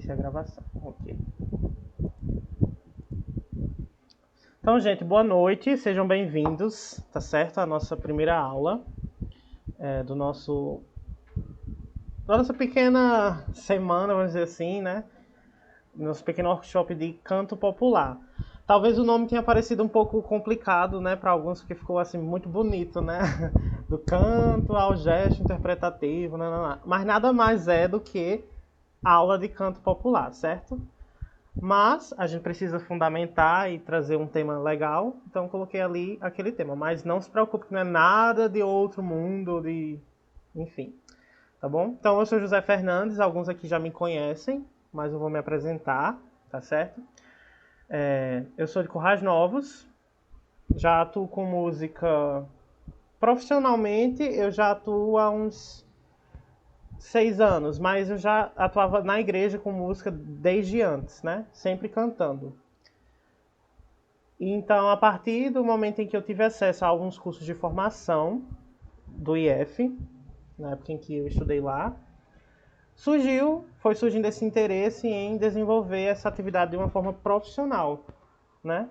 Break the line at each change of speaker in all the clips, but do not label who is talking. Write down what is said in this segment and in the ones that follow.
iniciar a gravação. Ok. Então, gente, boa noite, sejam bem-vindos, tá certo? A nossa primeira aula da nossa pequena semana, vamos dizer assim, né? Nosso pequeno workshop de canto popular. Talvez o nome tenha parecido um pouco complicado, né, para alguns, porque ficou assim muito bonito, né? Do canto ao gesto interpretativo, mas nada mais é do que aula de canto popular, certo? Mas a gente precisa fundamentar e trazer um tema legal, então coloquei ali aquele tema. Mas não se preocupe que não é nada de outro mundo, enfim. Tá bom? Então eu sou José Fernandes, alguns aqui já me conhecem, mas eu vou me apresentar, tá certo? Eu sou de Currais Novos, já atuo com música profissionalmente, eu já atuo há uns 6 anos, mas eu já atuava na igreja com música desde antes, né? Sempre cantando. Então, a partir do momento em que eu tive acesso a alguns cursos de formação do IF, na época em que eu estudei lá, foi surgindo esse interesse em desenvolver essa atividade de uma forma profissional, né?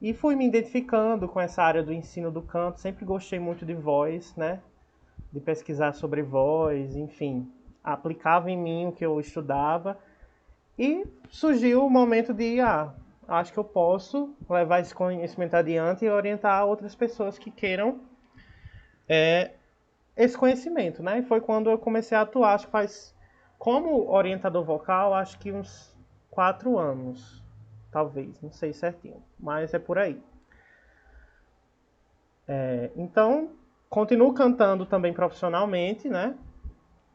E fui me identificando com essa área do ensino do canto, sempre gostei muito de voz, né? De pesquisar sobre voz, enfim, aplicava em mim o que eu estudava e surgiu o momento de, acho que eu posso levar esse conhecimento adiante e orientar outras pessoas que queiram esse conhecimento, né? E foi quando eu comecei a atuar, acho que faz, como orientador vocal, acho que uns 4 anos, talvez, não sei certinho, mas é por aí. Então, continuo cantando também profissionalmente, né?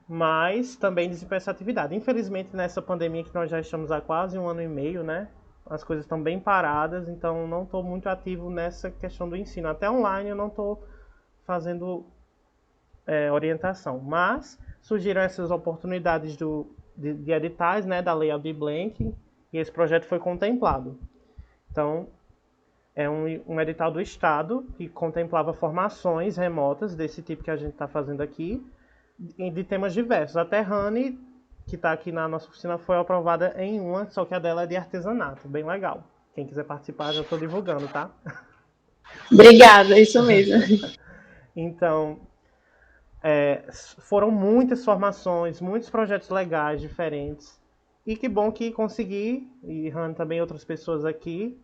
Mas também desempenho essa atividade. Infelizmente, nessa pandemia que nós já estamos há quase 1 ano e meio, né? As coisas estão bem paradas, então não estou muito ativo nessa questão do ensino. Até online eu não estou fazendo orientação. Mas surgiram essas oportunidades de editais, né? Da Lei Aldir Blanc, e esse projeto foi contemplado. Então, é um edital do Estado que contemplava formações remotas desse tipo que a gente está fazendo aqui, de temas diversos. A Terrane, que está aqui na nossa oficina, foi aprovada em uma, só que a dela é de artesanato, bem legal. Quem quiser participar, já estou divulgando, tá?
Obrigada, isso mesmo.
Então, foram muitas formações, muitos projetos legais, diferentes. E que bom que consegui, e Rani também outras pessoas aqui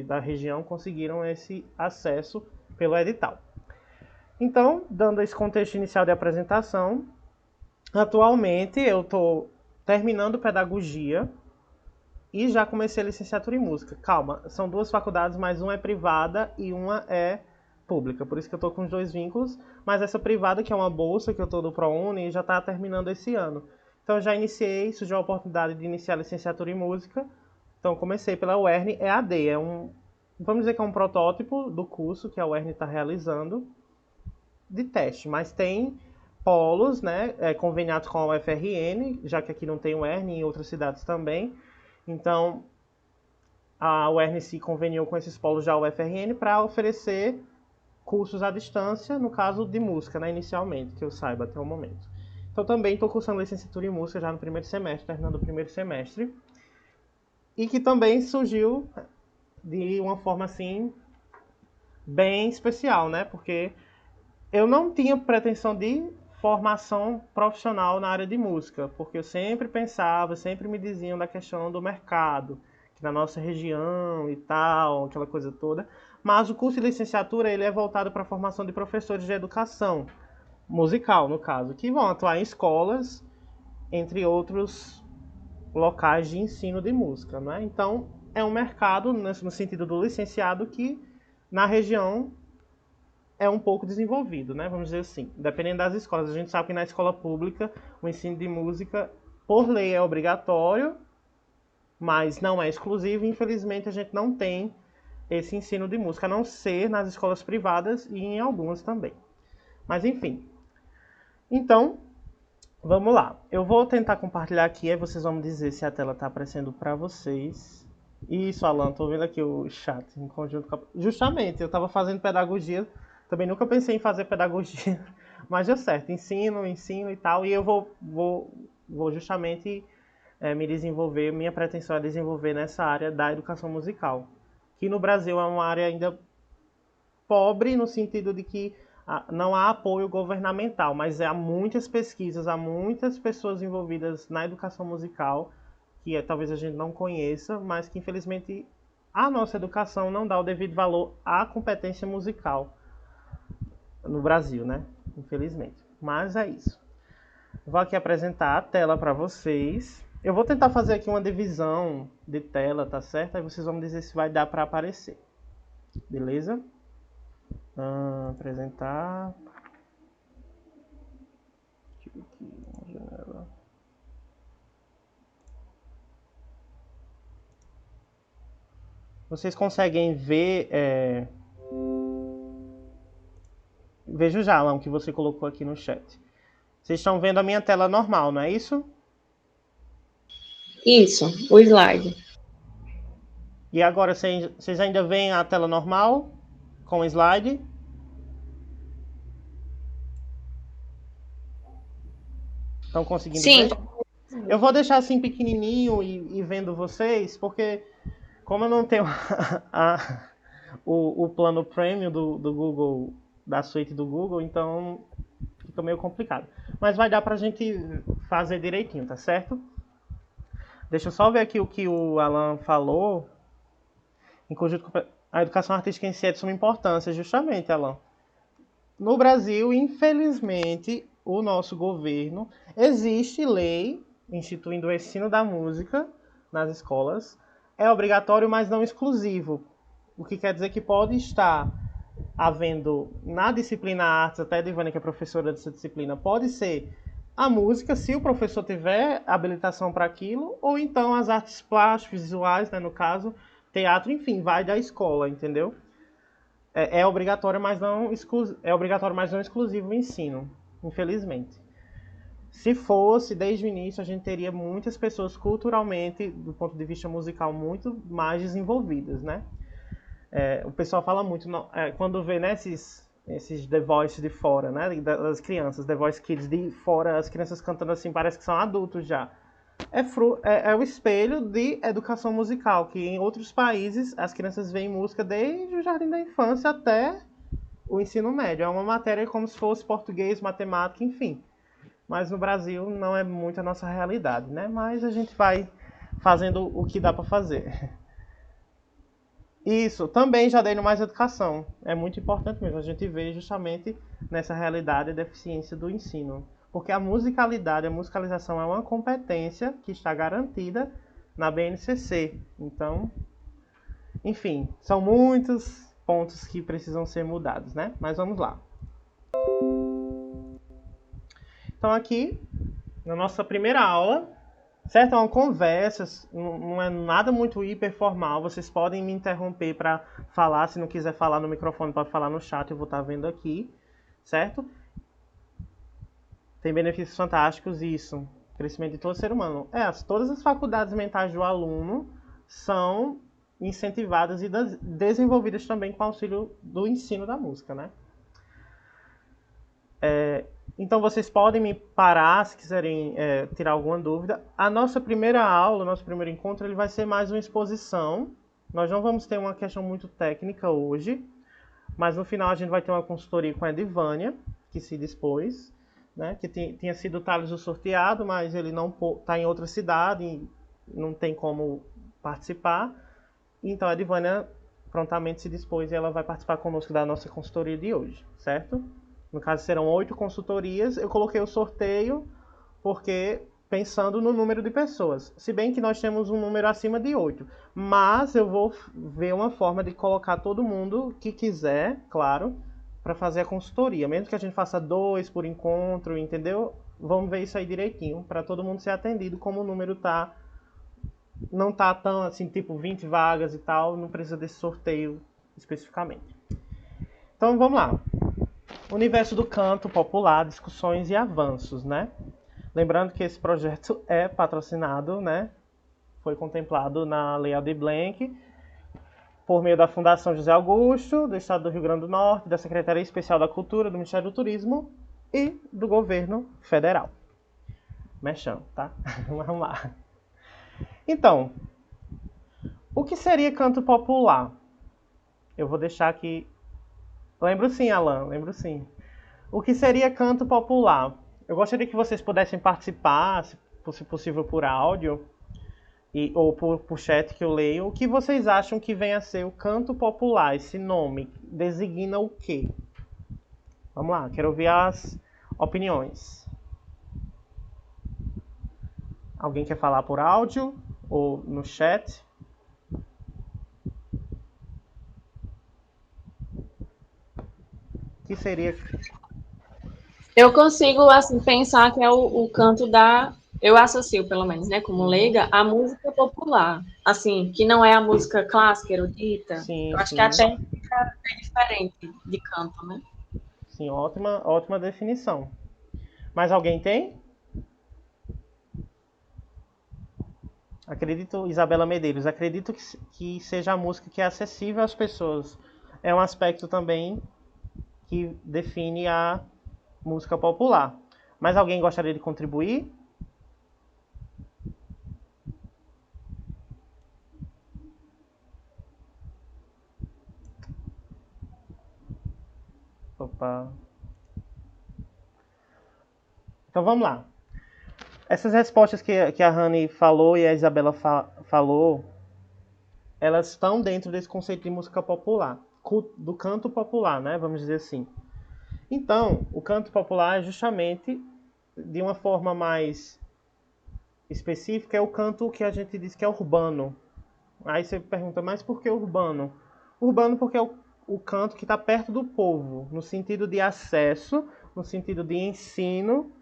da região conseguiram esse acesso pelo edital. Então, dando esse contexto inicial de apresentação, atualmente eu estou terminando pedagogia e já comecei a licenciatura em música. Calma, são 2 faculdades, mas uma é privada e uma é pública. Por isso que eu estou com os 2 vínculos. Mas essa privada, que é uma bolsa que eu estou do ProUni, já está terminando esse ano. Então já iniciei, surgiu a oportunidade de iniciar a licenciatura em música. Então comecei pela UERN EAD. Vamos dizer que é um protótipo do curso que a UERN está realizando de teste, mas tem polos, né, conveniados com a UFRN, já que aqui não tem UERN, em outras cidades também. Então, a UERN se conveniou com esses polos da UFRN para oferecer cursos à distância, no caso de música, né, inicialmente, que eu saiba até o momento. Então, também estou cursando licenciatura em música já no primeiro semestre, terminando o primeiro semestre. E que também surgiu de uma forma, assim, bem especial, né, porque eu não tinha pretensão de formação profissional na área de música, porque eu sempre pensava, sempre me diziam da questão do mercado, que na nossa região e tal, aquela coisa toda. Mas o curso de licenciatura ele é voltado para a formação de professores de educação musical, no caso, que vão atuar em escolas, entre outros locais de ensino de música, né? Então, é um mercado, no sentido do licenciado, que na região é um pouco desenvolvido, né? Vamos dizer assim. Dependendo das escolas. A gente sabe que na escola pública o ensino de música, por lei, é obrigatório, mas não é exclusivo. Infelizmente, a gente não tem esse ensino de música, a não ser nas escolas privadas e em algumas também. Mas, enfim. Então, vamos lá. Eu vou tentar compartilhar aqui, aí vocês vão me dizer se a tela está aparecendo para vocês. Isso, Alan, tô vendo aqui o chat em conjunto com Justamente, eu estava fazendo pedagogia. Também nunca pensei em fazer pedagogia, mas deu certo. Ensino e tal. E eu vou justamente me desenvolver, minha pretensão é desenvolver nessa área da educação musical, que no Brasil é uma área ainda pobre no sentido de que não há apoio governamental, mas há muitas pesquisas, há muitas pessoas envolvidas na educação musical que talvez a gente não conheça, mas que infelizmente a nossa educação não dá o devido valor à competência musical no Brasil, né? Infelizmente. Mas é isso. Vou aqui apresentar a tela para vocês. Eu vou tentar fazer aqui uma divisão de tela, tá certo? Aí vocês vão me dizer se vai dar para aparecer. Beleza? Apresentar. Deixa eu aqui, janela. Vocês conseguem ver... Vejo já, Alan, o que você colocou aqui no chat. Vocês estão vendo a minha tela normal, não é isso?
Isso, o slide.
E agora, vocês ainda veem a tela normal com o slide? Estão conseguindo
Sim.
ver? Eu vou deixar assim pequenininho e vendo vocês, porque como eu não tenho o plano premium do Google, da suíte do Google, então fica meio complicado. Mas vai dar pra gente fazer direitinho, tá certo? Deixa eu só ver aqui o que o Alan falou. Em conjunto com a educação artística em si é de suma importância, justamente, Alan. No Brasil, infelizmente, o nosso governo, existe lei instituindo o ensino da música nas escolas. É obrigatório, mas não exclusivo. O que quer dizer que pode estar havendo na disciplina artes, até a Divânia, que é professora dessa disciplina, pode ser a música, se o professor tiver habilitação para aquilo, ou então as artes plásticas, visuais, né, no caso, teatro, enfim, vai da escola, entendeu? É obrigatório, mas não exclusivo o ensino, infelizmente. Se fosse, desde o início, a gente teria muitas pessoas culturalmente, do ponto de vista musical, muito mais desenvolvidas, né? O pessoal fala muito, quando vê, né, esses The Voice de fora, né, das crianças, The Voice Kids de fora, as crianças cantando assim, parece que são adultos já. É o espelho de educação musical, que em outros países as crianças veem música desde o jardim da infância até o ensino médio. É uma matéria como se fosse português, matemática, enfim. Mas no Brasil não é muito a nossa realidade, né? Mas a gente vai fazendo o que dá para fazer. Isso, também já dei no Mais Educação. É muito importante mesmo a gente ver justamente nessa realidade a deficiência do ensino. Porque a musicalidade, a musicalização é uma competência que está garantida na BNCC. Então, enfim, são muitos pontos que precisam ser mudados, né? Mas vamos lá. Então aqui, na nossa primeira aula, certo? É uma conversa, não é nada muito hiper formal. Vocês podem me interromper para falar, se não quiser falar no microfone, pode falar no chat, eu vou estar vendo aqui, certo? Tem benefícios fantásticos, isso. Crescimento de todo ser humano. Todas as faculdades mentais do aluno são incentivadas e desenvolvidas também com o auxílio do ensino da música, né? Então vocês podem me parar se quiserem tirar alguma dúvida. A nossa primeira aula, o nosso primeiro encontro, ele vai ser mais uma exposição. Nós não vamos ter uma questão muito técnica hoje, mas no final a gente vai ter uma consultoria com a Edivânia, que se dispôs, né? Que tinha sido o Thales o sorteado, mas ele não está em outra cidade e não tem como participar. Então a Edivânia prontamente se dispôs e ela vai participar conosco da nossa consultoria de hoje, certo? No caso serão 8 consultorias. Eu coloquei o sorteio porque pensando no número de pessoas. Se bem que nós temos um número acima de 8. Mas eu vou ver uma forma de colocar todo mundo que quiser, claro, para fazer a consultoria. Mesmo que a gente faça 2 por encontro, entendeu? Vamos ver isso aí direitinho, para todo mundo ser atendido, como o número não tá tão assim, tipo 20 vagas e tal, não precisa desse sorteio especificamente. Então vamos lá. Universo do canto popular, discussões e avanços, né? Lembrando que esse projeto é patrocinado, né? Foi contemplado na Lei Aldir Blanc, por meio da Fundação José Augusto, do Estado do Rio Grande do Norte, da Secretaria Especial da Cultura, do Ministério do Turismo e do Governo Federal. Mexão, tá? Vamos lá. Então, o que seria canto popular? Eu vou deixar aqui. Lembro sim, Alan, lembro sim. O que seria canto popular? Eu gostaria que vocês pudessem participar, se possível por áudio, ou por chat que eu leio. O que vocês acham que vem a ser o canto popular? Esse nome designa o quê? Vamos lá, quero ouvir as opiniões. Alguém quer falar por áudio ou no chat? O que seria?
Eu consigo, assim, pensar que é o canto da. Eu associo, pelo menos, né, como leiga, a música popular. Assim, que não é a música clássica, erudita.
Sim,
Eu acho que
sim.
até é diferente de canto, né?
Sim, ótima definição. Mais alguém tem? Acredito, Isabela Medeiros, acredito que seja a música que é acessível às pessoas. É um aspecto também que define a música popular. Mais alguém gostaria de contribuir? Opa. Então vamos lá. Essas respostas que a Rani falou e a Isabela falou, elas estão dentro desse conceito de música popular, do canto popular, né? Vamos dizer assim. Então, o canto popular é justamente de uma forma mais específica, é o canto que a gente diz que é urbano. Aí você pergunta, mas por que urbano? Urbano porque é o canto que está perto do povo, no sentido de acesso, no sentido de ensino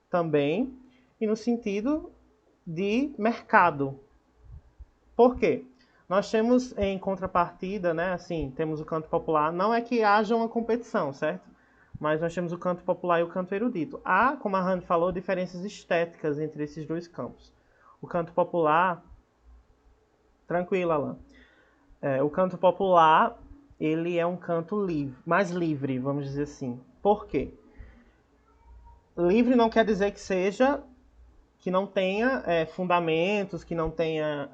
também, e no sentido de mercado. Por quê? Nós temos em contrapartida, né, assim, temos o canto popular, não é que haja uma competição, certo? Mas nós temos o canto popular e o canto erudito. Há, como a Rani falou, diferenças estéticas entre esses dois campos. O canto popular, tranquilo, Alan. O canto popular, ele é um canto livre, mais livre, vamos dizer assim. Por quê? Livre não quer dizer que seja que não tenha fundamentos, que não tenha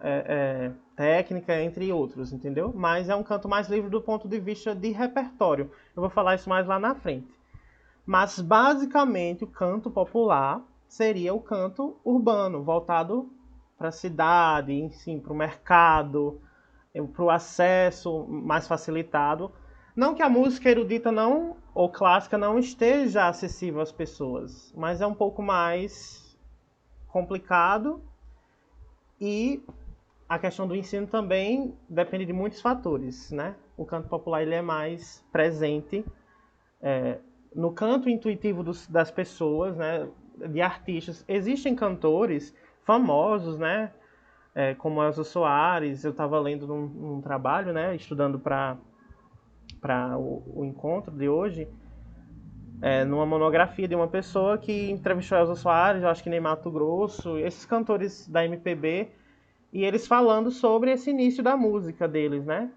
técnica, entre outros, entendeu? Mas é um canto mais livre do ponto de vista de repertório. Eu vou falar isso mais lá na frente. Mas, basicamente, o canto popular seria o canto urbano, voltado para a cidade, enfim, para o mercado, para o acesso mais facilitado. Não que a música erudita não, ou clássica não esteja acessível às pessoas, mas é um pouco mais complicado e a questão do ensino também depende de muitos fatores, né? O canto popular ele é mais presente no canto intuitivo das pessoas, né? De artistas. Existem cantores famosos, né? Como Elza Soares. Eu estava lendo num trabalho, né? Estudando para o encontro de hoje, numa monografia de uma pessoa que entrevistou Elza Soares, eu acho que nem Mato Grosso, esses cantores da MPB, e eles falando sobre esse início da música deles, né?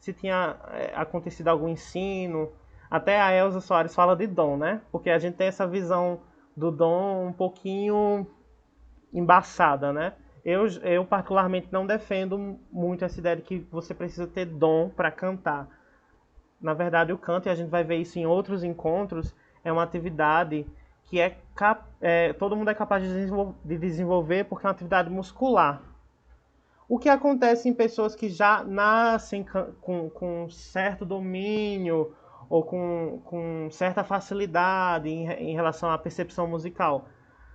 Se tinha acontecido algum ensino. Até a Elza Soares fala de dom, né? Porque a gente tem essa visão do dom um pouquinho embaçada, né? Eu particularmente não defendo muito essa ideia de que você precisa ter dom para cantar. Na verdade, o canto, e a gente vai ver isso em outros encontros, é uma atividade que todo mundo é capaz de desenvolver porque é uma atividade muscular. O que acontece em pessoas que já nascem com certo domínio ou com certa facilidade em relação à percepção musical?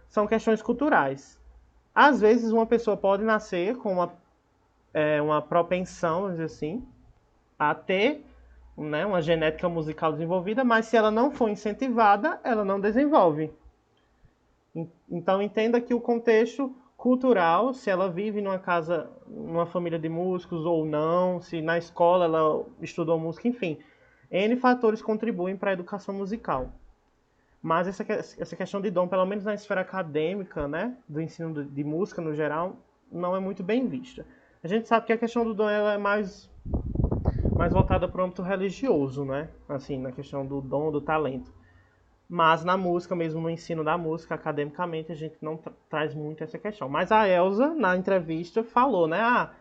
São questões culturais. Às vezes, uma pessoa pode nascer com uma propensão, vamos dizer assim, a ter, né, uma genética musical desenvolvida, mas se ela não for incentivada, ela não desenvolve. Então entenda que o contexto cultural, se ela vive numa casa, numa família de músicos ou não, se na escola ela estudou música, enfim, N fatores contribuem para a educação musical. Mas essa questão de dom, pelo menos na esfera acadêmica, né, do ensino de música no geral, não é muito bem vista. A gente sabe que a questão do dom ela é mais voltada para o âmbito religioso, né? Assim, na questão do dom, do talento. Mas na música, mesmo no ensino da música, academicamente, a gente não traz muito essa questão. Mas a Elza, na entrevista, falou, né? Ah,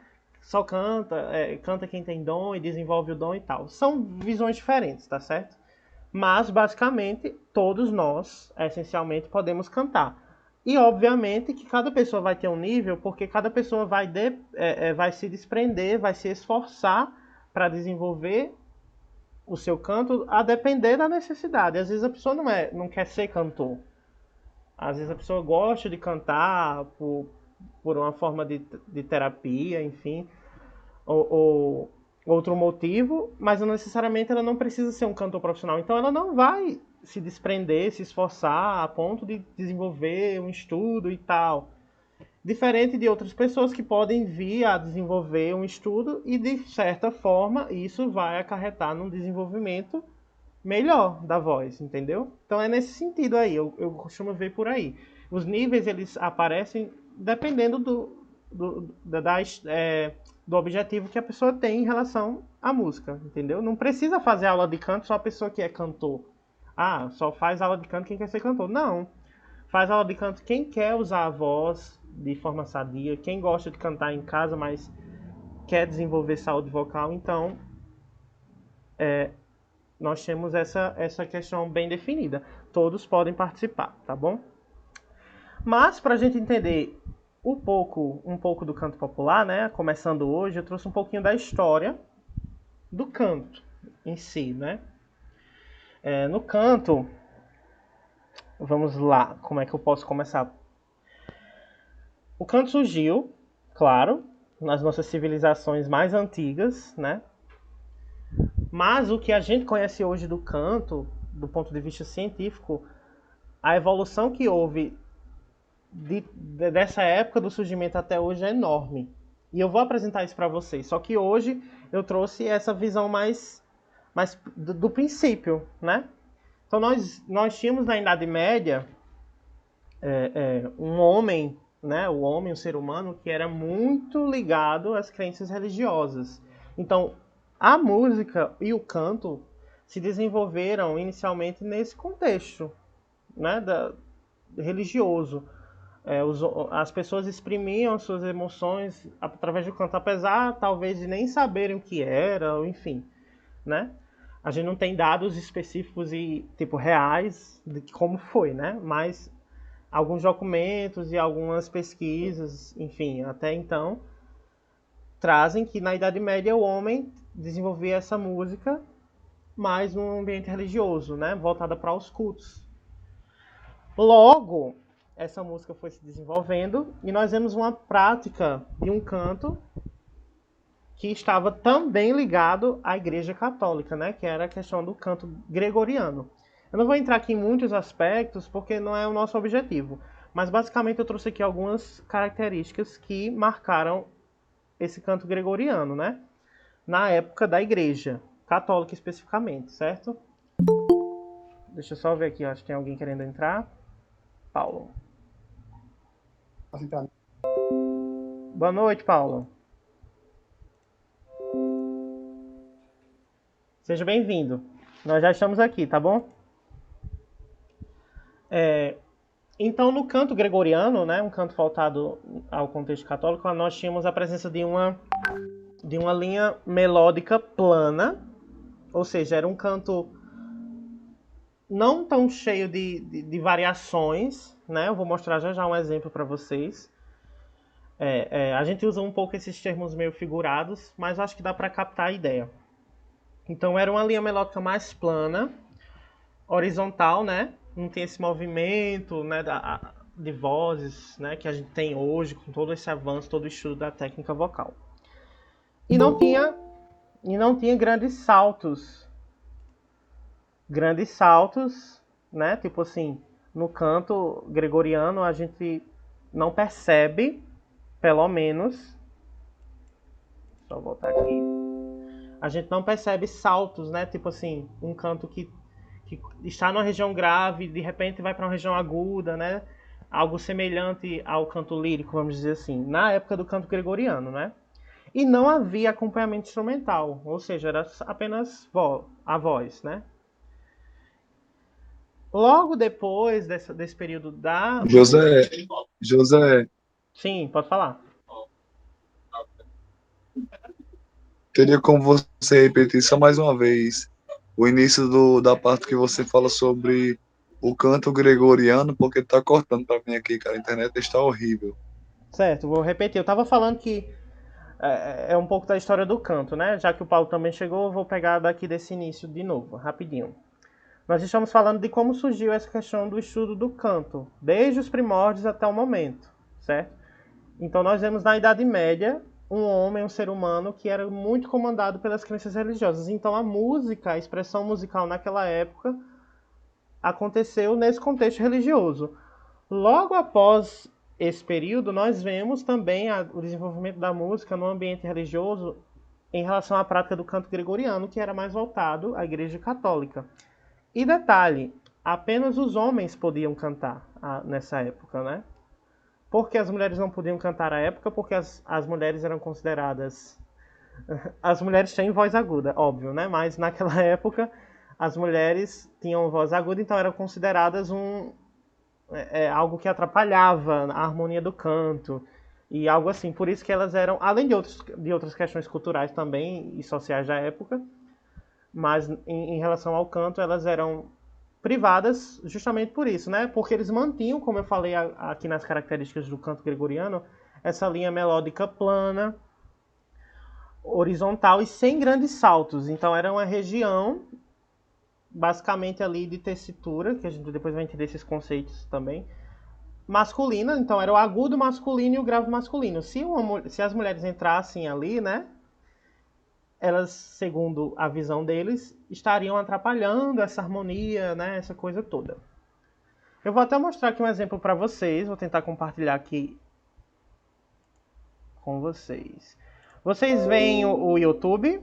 só canta, canta quem tem dom e desenvolve o dom e tal. São visões diferentes, tá certo? Mas, basicamente, todos nós, essencialmente, podemos cantar. E, obviamente, que cada pessoa vai ter um nível, porque cada pessoa vai se desprender, vai se esforçar para desenvolver o seu canto a depender da necessidade. Às vezes a pessoa não quer ser cantor. Às vezes a pessoa gosta de cantar por uma forma de terapia, enfim, ou outro motivo, mas não necessariamente ela não precisa ser um cantor profissional. Então ela não vai se desprender, se esforçar a ponto de desenvolver um estudo e tal. Diferente de outras pessoas que podem vir a desenvolver um estudo e, de certa forma, isso vai acarretar num desenvolvimento melhor da voz, entendeu? Então é nesse sentido aí, eu costumo ver por aí. Os níveis, eles aparecem dependendo do objetivo que a pessoa tem em relação à música, entendeu? Não precisa fazer aula de canto só a pessoa que é cantor. Ah, só faz aula de canto quem quer ser cantor. Não. Faz aula de canto quem quer usar a voz de forma sadia, quem gosta de cantar em casa, mas quer desenvolver saúde vocal. Então, nós temos essa questão bem definida. Todos podem participar, tá bom? Mas, para a gente entender um pouco do canto popular, né? Começando hoje, eu trouxe um pouquinho da história do canto em si, né? No canto, vamos lá, como é que eu posso começar? O canto surgiu, claro, nas nossas civilizações mais antigas, né? Mas o que a gente conhece hoje do canto, do ponto de vista científico, a evolução que houve dessa época do surgimento até hoje é enorme. E eu vou apresentar isso para vocês. Só que hoje eu trouxe essa visão mais do princípio, né? Então nós tínhamos na Idade Média um homem, né? O homem, o ser humano, que era muito ligado às crenças religiosas. Então a música e o canto se desenvolveram inicialmente nesse contexto, né? Religioso. As pessoas exprimiam suas emoções através do canto, apesar talvez de nem saberem o que era, ou enfim, né? A gente não tem dados específicos e tipo reais de como foi, né? Mas alguns documentos e algumas pesquisas, enfim, até então trazem que na Idade Média o homem desenvolvia essa música mais num ambiente religioso, né? Voltada para os cultos. Logo, essa música foi se desenvolvendo e nós vemos uma prática de um canto que estava também ligado à Igreja Católica, né? Que era a questão do canto gregoriano. Eu não vou entrar aqui em muitos aspectos porque não é o nosso objetivo, mas basicamente eu trouxe aqui algumas características que marcaram esse canto gregoriano, né? Na época da Igreja Católica especificamente, certo? Deixa eu só ver aqui, acho que tem alguém querendo entrar. Paulo. Boa noite, Paulo. Seja bem-vindo. Nós já estamos aqui, tá bom? Então, no canto gregoriano, né, um canto voltado ao contexto católico, nós tínhamos a presença de uma linha melódica plana, ou seja, era um canto não tão cheio de variações, né? Eu vou mostrar já um exemplo para vocês. A gente usa um pouco esses termos meio figurados, mas acho que dá para captar a ideia. Então era uma linha melódica mais plana, horizontal, né? Não tem esse movimento, né, de vozes, né, que a gente tem hoje com todo esse avanço, todo o estudo da técnica vocal. E não tinha grandes saltos. Né? Tipo assim, no canto gregoriano a gente não percebe, pelo menos, só voltar aqui, a gente não percebe saltos, né? Tipo assim, um canto que está numa região grave, de repente vai para uma região aguda, né? Algo semelhante ao canto lírico, vamos dizer assim, na época do canto gregoriano, né? E não havia acompanhamento instrumental, ou seja, era apenas a voz, né? Logo depois desse período da...
José,
Sim, pode falar.
teria como você repetir só mais uma vez o início da parte que você fala sobre o canto gregoriano, porque tá cortando para mim aqui, cara. A internet está horrível.
Certo, vou repetir. Eu estava falando que é um pouco da história do canto, né? Já que o Paulo também chegou, eu vou pegar daqui desse início de novo, rapidinho. Nós estamos falando de como surgiu essa questão do estudo do canto, desde os primórdios até o momento, certo? Então nós vemos na Idade Média um homem, um ser humano que era muito comandado pelas crenças religiosas. Então a música, a expressão musical naquela época aconteceu nesse contexto religioso. Logo após esse período, nós vemos também o desenvolvimento da música no ambiente religioso em relação à prática do canto gregoriano, que era mais voltado à Igreja Católica. E detalhe, apenas os homens podiam cantar nessa época, né? Por que as mulheres não podiam cantar à época? Porque as mulheres eram consideradas... As mulheres têm voz aguda, óbvio, né? Mas naquela época as mulheres tinham voz aguda, então eram consideradas algo que atrapalhava a harmonia do canto e algo assim. Por isso que elas eram, além de outras questões culturais também e sociais da época, mas em relação ao canto elas eram privadas justamente por isso, né? Porque eles mantinham, como eu falei aqui nas características do canto gregoriano, essa linha melódica plana, horizontal e sem grandes saltos. Então era uma região basicamente ali de tessitura, que a gente depois vai entender esses conceitos também, masculina, então era o agudo masculino e o grave masculino. Se as mulheres entrassem ali, né, elas, segundo a visão deles, estariam atrapalhando essa harmonia, né, essa coisa toda. Eu vou até mostrar aqui um exemplo para vocês, vou tentar compartilhar aqui com vocês. Vocês veem o YouTube?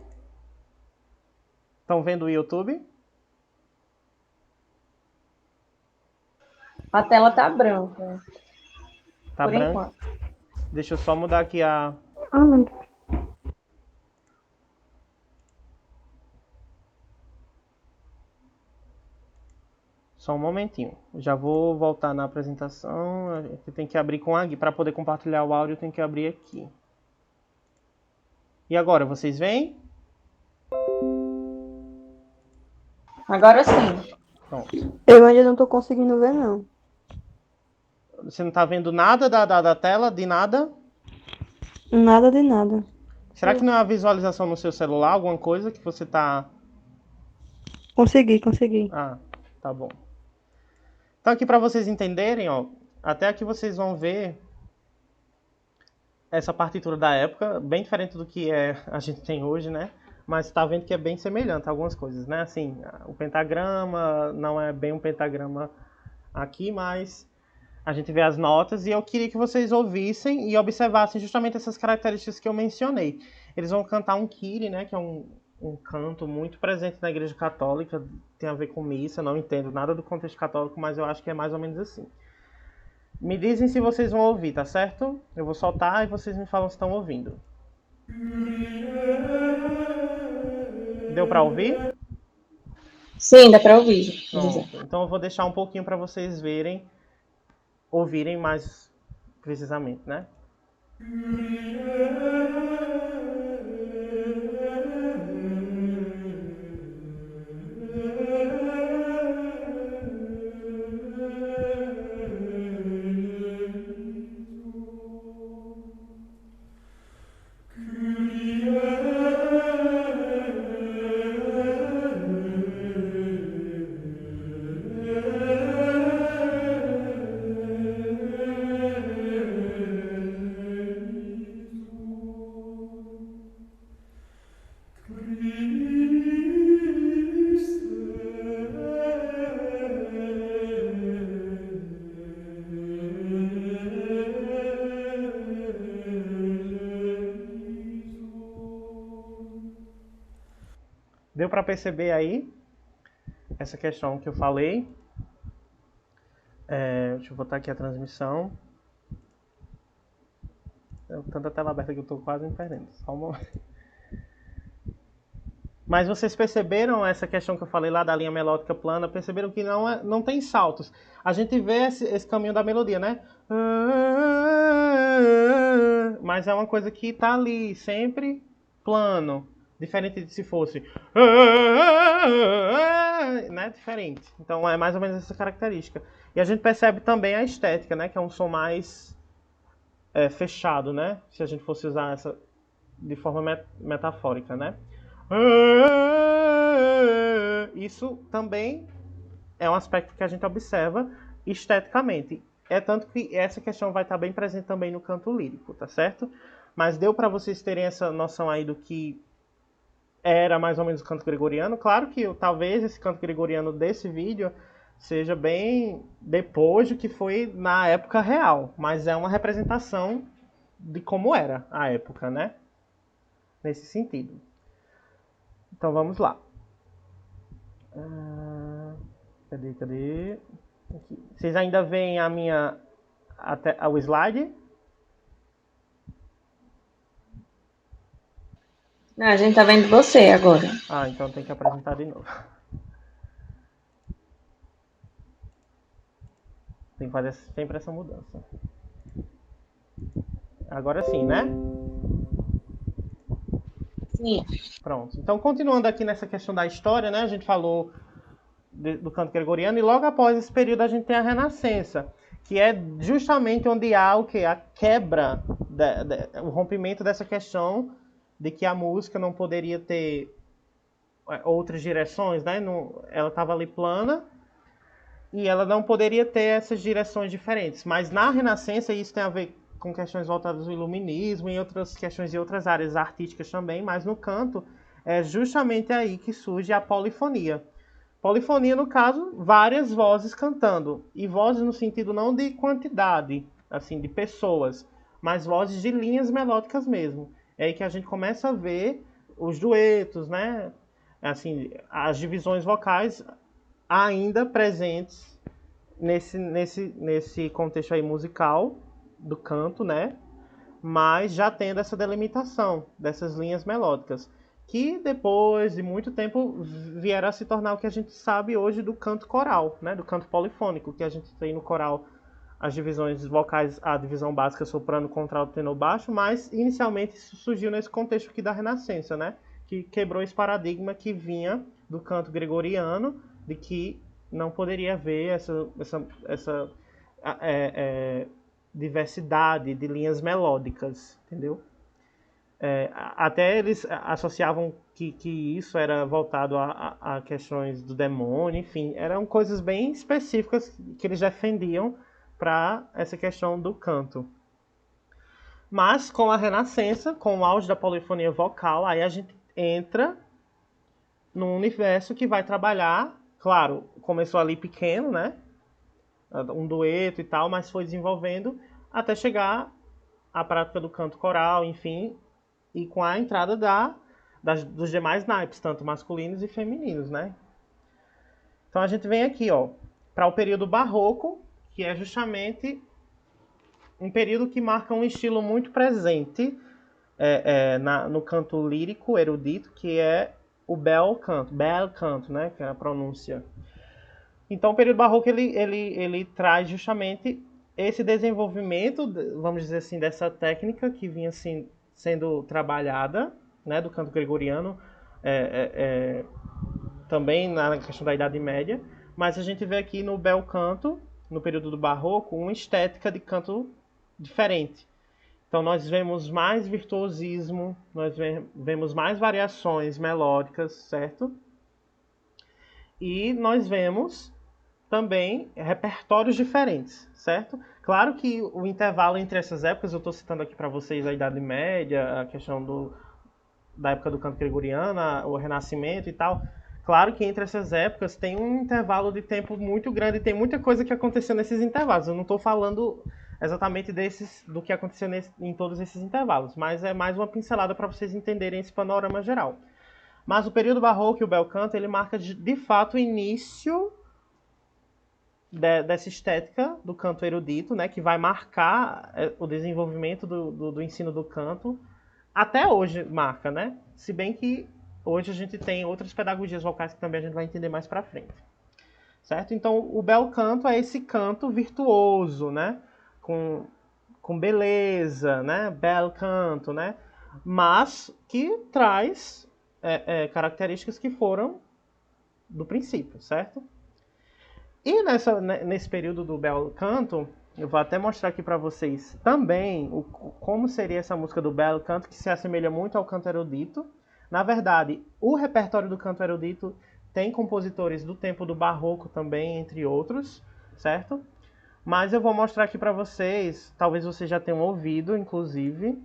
Estão vendo o YouTube?
A tela tá branca.
Tá
por
branco?
Enquanto.
Deixa eu só mudar aqui a... Só um momentinho. Já vou voltar na apresentação. Você tem que abrir com a guia. Para poder compartilhar o áudio, tem que abrir aqui. E agora, vocês veem?
Agora sim.
Pronto.
Eu ainda não tô conseguindo ver, não.
Você não está vendo nada da tela? De nada?
Nada de nada.
Será que não é uma visualização no seu celular? Alguma coisa que você está...
Consegui.
Ah, tá bom. Então aqui para vocês entenderem, ó, até aqui vocês vão ver essa partitura da época, bem diferente do que a gente tem hoje, né? Mas tá vendo que é bem semelhante a algumas coisas, né? Assim, o pentagrama não é bem um pentagrama aqui, mas a gente vê as notas e eu queria que vocês ouvissem e observassem justamente essas características que eu mencionei. Eles vão cantar um Kyrie, né? Que é um canto muito presente na Igreja Católica, tem a ver com missa, não entendo nada do contexto católico, mas eu acho que é mais ou menos assim. Me dizem se vocês vão ouvir, tá certo? Eu vou soltar e vocês me falam se estão ouvindo. Deu para ouvir?
Sim, dá para ouvir.
Pronto. Então eu vou deixar um pouquinho para vocês ouvirem mais precisamente, né? Deu para perceber aí essa questão que eu falei? Deixa eu botar aqui a transmissão. Tanta tela aberta que eu estou quase me perdendo. Só um momento. Mas vocês perceberam essa questão que eu falei lá da linha melódica plana? Perceberam que não tem saltos. A gente vê esse caminho da melodia, né? Mas é uma coisa que tá ali, sempre plano. Diferente de se fosse... né? Diferente. Então é mais ou menos essa característica. E a gente percebe também a estética, né? Que é um som mais fechado, né? Se a gente fosse usar essa de forma metafórica, né? Isso também é um aspecto que a gente observa esteticamente. É tanto que essa questão vai estar bem presente também no canto lírico, tá certo? Mas deu para vocês terem essa noção aí do que era mais ou menos o canto gregoriano. Claro que talvez esse canto gregoriano desse vídeo seja bem depois do que foi na época real, mas é uma representação de como era a época, né? Nesse sentido. Então vamos lá. Cadê? Aqui. Vocês ainda veem o slide?
Não, a gente tá vendo você agora.
Ah, então tem que apresentar de novo. Tem que fazer sempre essa mudança. Agora sim, né?
Sim.
Pronto. Então, continuando aqui nessa questão da história, né? A gente falou do canto gregoriano e logo após esse período a gente tem a Renascença, que é justamente onde há o que? A quebra, o rompimento dessa questão de que a música não poderia ter outras direções, né? Ela estava ali plana e ela não poderia ter essas direções diferentes. Mas na Renascença, isso tem a ver com questões voltadas ao iluminismo e outras questões de outras áreas artísticas também, mas no canto é justamente aí que surge a polifonia. Polifonia, no caso, várias vozes cantando. E vozes no sentido não de quantidade, assim, de pessoas, mas vozes de linhas melódicas mesmo. É aí que a gente começa a ver os duetos, né? Assim, as divisões vocais ainda presentes nesse contexto aí musical do canto, né? Mas já tendo essa delimitação dessas linhas melódicas, que depois de muito tempo vieram a se tornar o que a gente sabe hoje do canto coral, né? Do canto polifônico, que a gente tem no coral as divisões vocais, a divisão básica soprano, contralto, tenor, baixo, mas inicialmente isso surgiu nesse contexto aqui da Renascença, né? Que quebrou esse paradigma que vinha do canto gregoriano, de que não poderia haver essa diversidade de linhas melódicas, entendeu? Até eles associavam que isso era voltado a questões do demônio, enfim, eram coisas bem específicas que eles defendiam para essa questão do canto. Mas com a Renascença, com o auge da polifonia vocal, aí a gente entra num universo que vai trabalhar, claro, começou ali pequeno, né? Um dueto e tal, mas foi desenvolvendo até chegar à prática do canto coral, enfim, e com a entrada dos demais naipes, tanto masculinos e femininos, né? Então a gente vem aqui, ó, para o período barroco, que é justamente um período que marca um estilo muito presente no canto lírico erudito, que é o bel canto, né? Que é a pronúncia. Então o período barroco ele traz justamente esse desenvolvimento, vamos dizer assim, dessa técnica que vinha assim, sendo trabalhada, né, do canto gregoriano, também na questão da Idade Média, mas a gente vê aqui no bel canto, no período do barroco, uma estética de canto diferente. Então nós vemos mais virtuosismo, nós vemos mais variações melódicas, certo? E nós vemos também repertórios diferentes, certo? Claro que o intervalo entre essas épocas, eu estou citando aqui para vocês a Idade Média, a questão da época do canto gregoriano, o Renascimento e tal. Claro que entre essas épocas tem um intervalo de tempo muito grande, tem muita coisa que aconteceu nesses intervalos. Eu não estou falando exatamente do que aconteceu em todos esses intervalos, mas é mais uma pincelada para vocês entenderem esse panorama geral. Mas o período barroco e o bel canto, ele marca de fato o início dessa estética do canto erudito, né, que vai marcar o desenvolvimento do ensino do canto, até hoje marca, né? Se bem que hoje a gente tem outras pedagogias vocais que também a gente vai entender mais para frente. Certo? Então, o bel canto é esse canto virtuoso, né? Com beleza, né? Bel canto, né? Mas que traz características que foram do princípio, certo? E nesse período do bel canto, eu vou até mostrar aqui para vocês também como seria essa música do bel canto, que se assemelha muito ao canto erudito. Na verdade, o repertório do canto erudito tem compositores do tempo do barroco também, entre outros, certo? Mas eu vou mostrar aqui para vocês, talvez vocês já tenham ouvido, inclusive.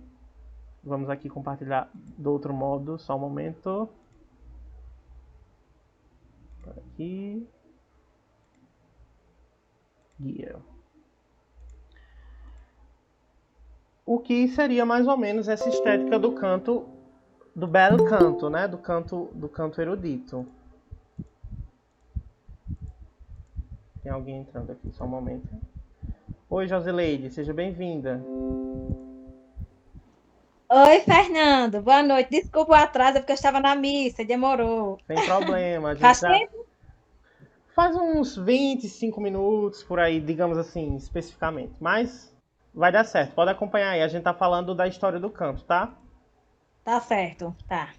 Vamos aqui compartilhar do outro modo, só um momento. Aqui. Guia. O que seria mais ou menos essa estética do canto, do bel canto, né? Do canto erudito. Tem alguém entrando aqui, só um momento. Oi, Josileide, seja bem-vinda.
Oi, Fernando. Boa noite. Desculpa o atraso, é porque eu estava na missa, demorou.
Sem problema. A gente
Faz
já
tempo?
faz uns 25 minutos por aí, digamos assim, especificamente. Mas vai dar certo, pode acompanhar aí. A gente tá falando da história do canto, tá?
Tá certo, tá.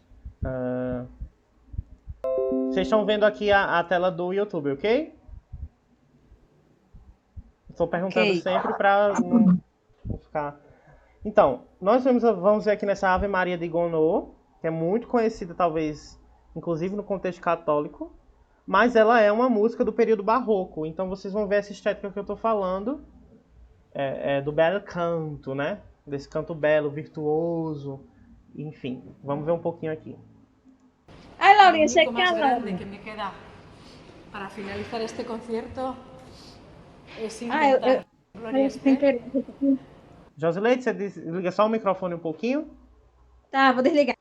Vocês estão vendo aqui a tela do YouTube, ok? Estou perguntando
Ok.
sempre para não ficar. Então, nós vamos ver aqui nessa Ave Maria de Gounod, que é muito conhecida, talvez, inclusive no contexto católico, mas ela é uma música do período barroco. Então vocês vão ver essa estética que eu estou falando, do bel canto, né? Desse canto belo, virtuoso, enfim. Vamos ver um pouquinho aqui.
Ai, Laurinha,
Lo único más
chega
grande que me queda para finalizar este concierto es
Ah,
intentar Gloria
sem
Esther,
querer.
Josileide, você desliga só o microfone um pouquinho?
Tá, vou desligar.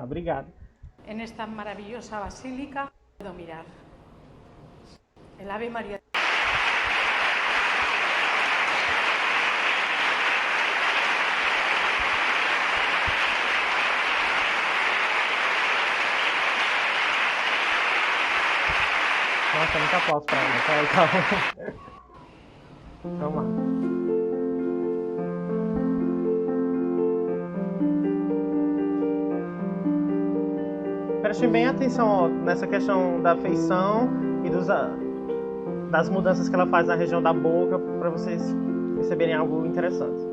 Obrigado.
en esta maravillosa basílica puedo mirar el Ave María.
Nossa, muito aplauso pra ela. Peraí, calma. Vamos lá. Prestem bem atenção ó, nessa questão da feição e das mudanças que ela faz na região da boca, para vocês perceberem algo interessante.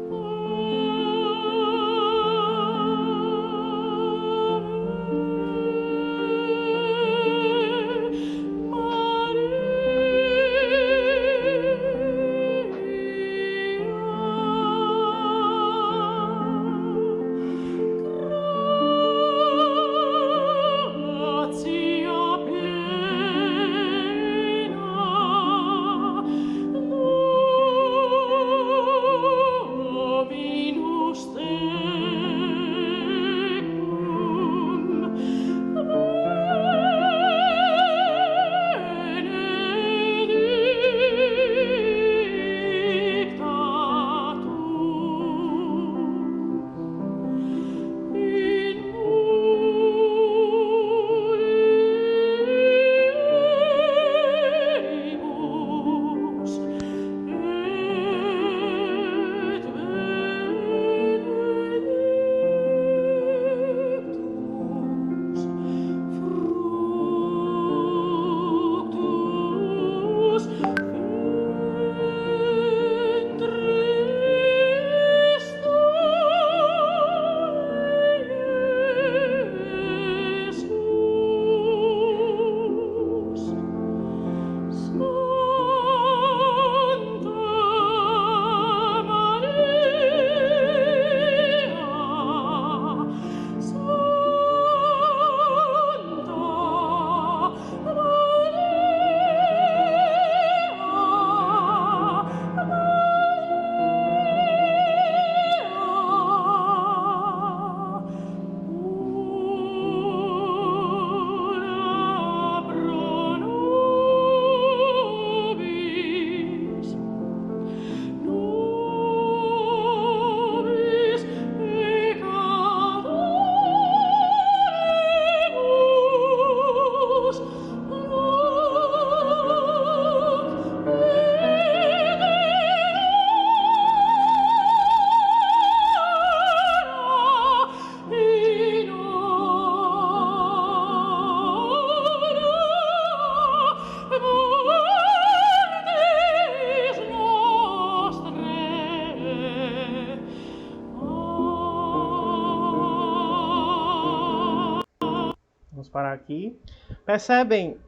parar aqui. Percebem?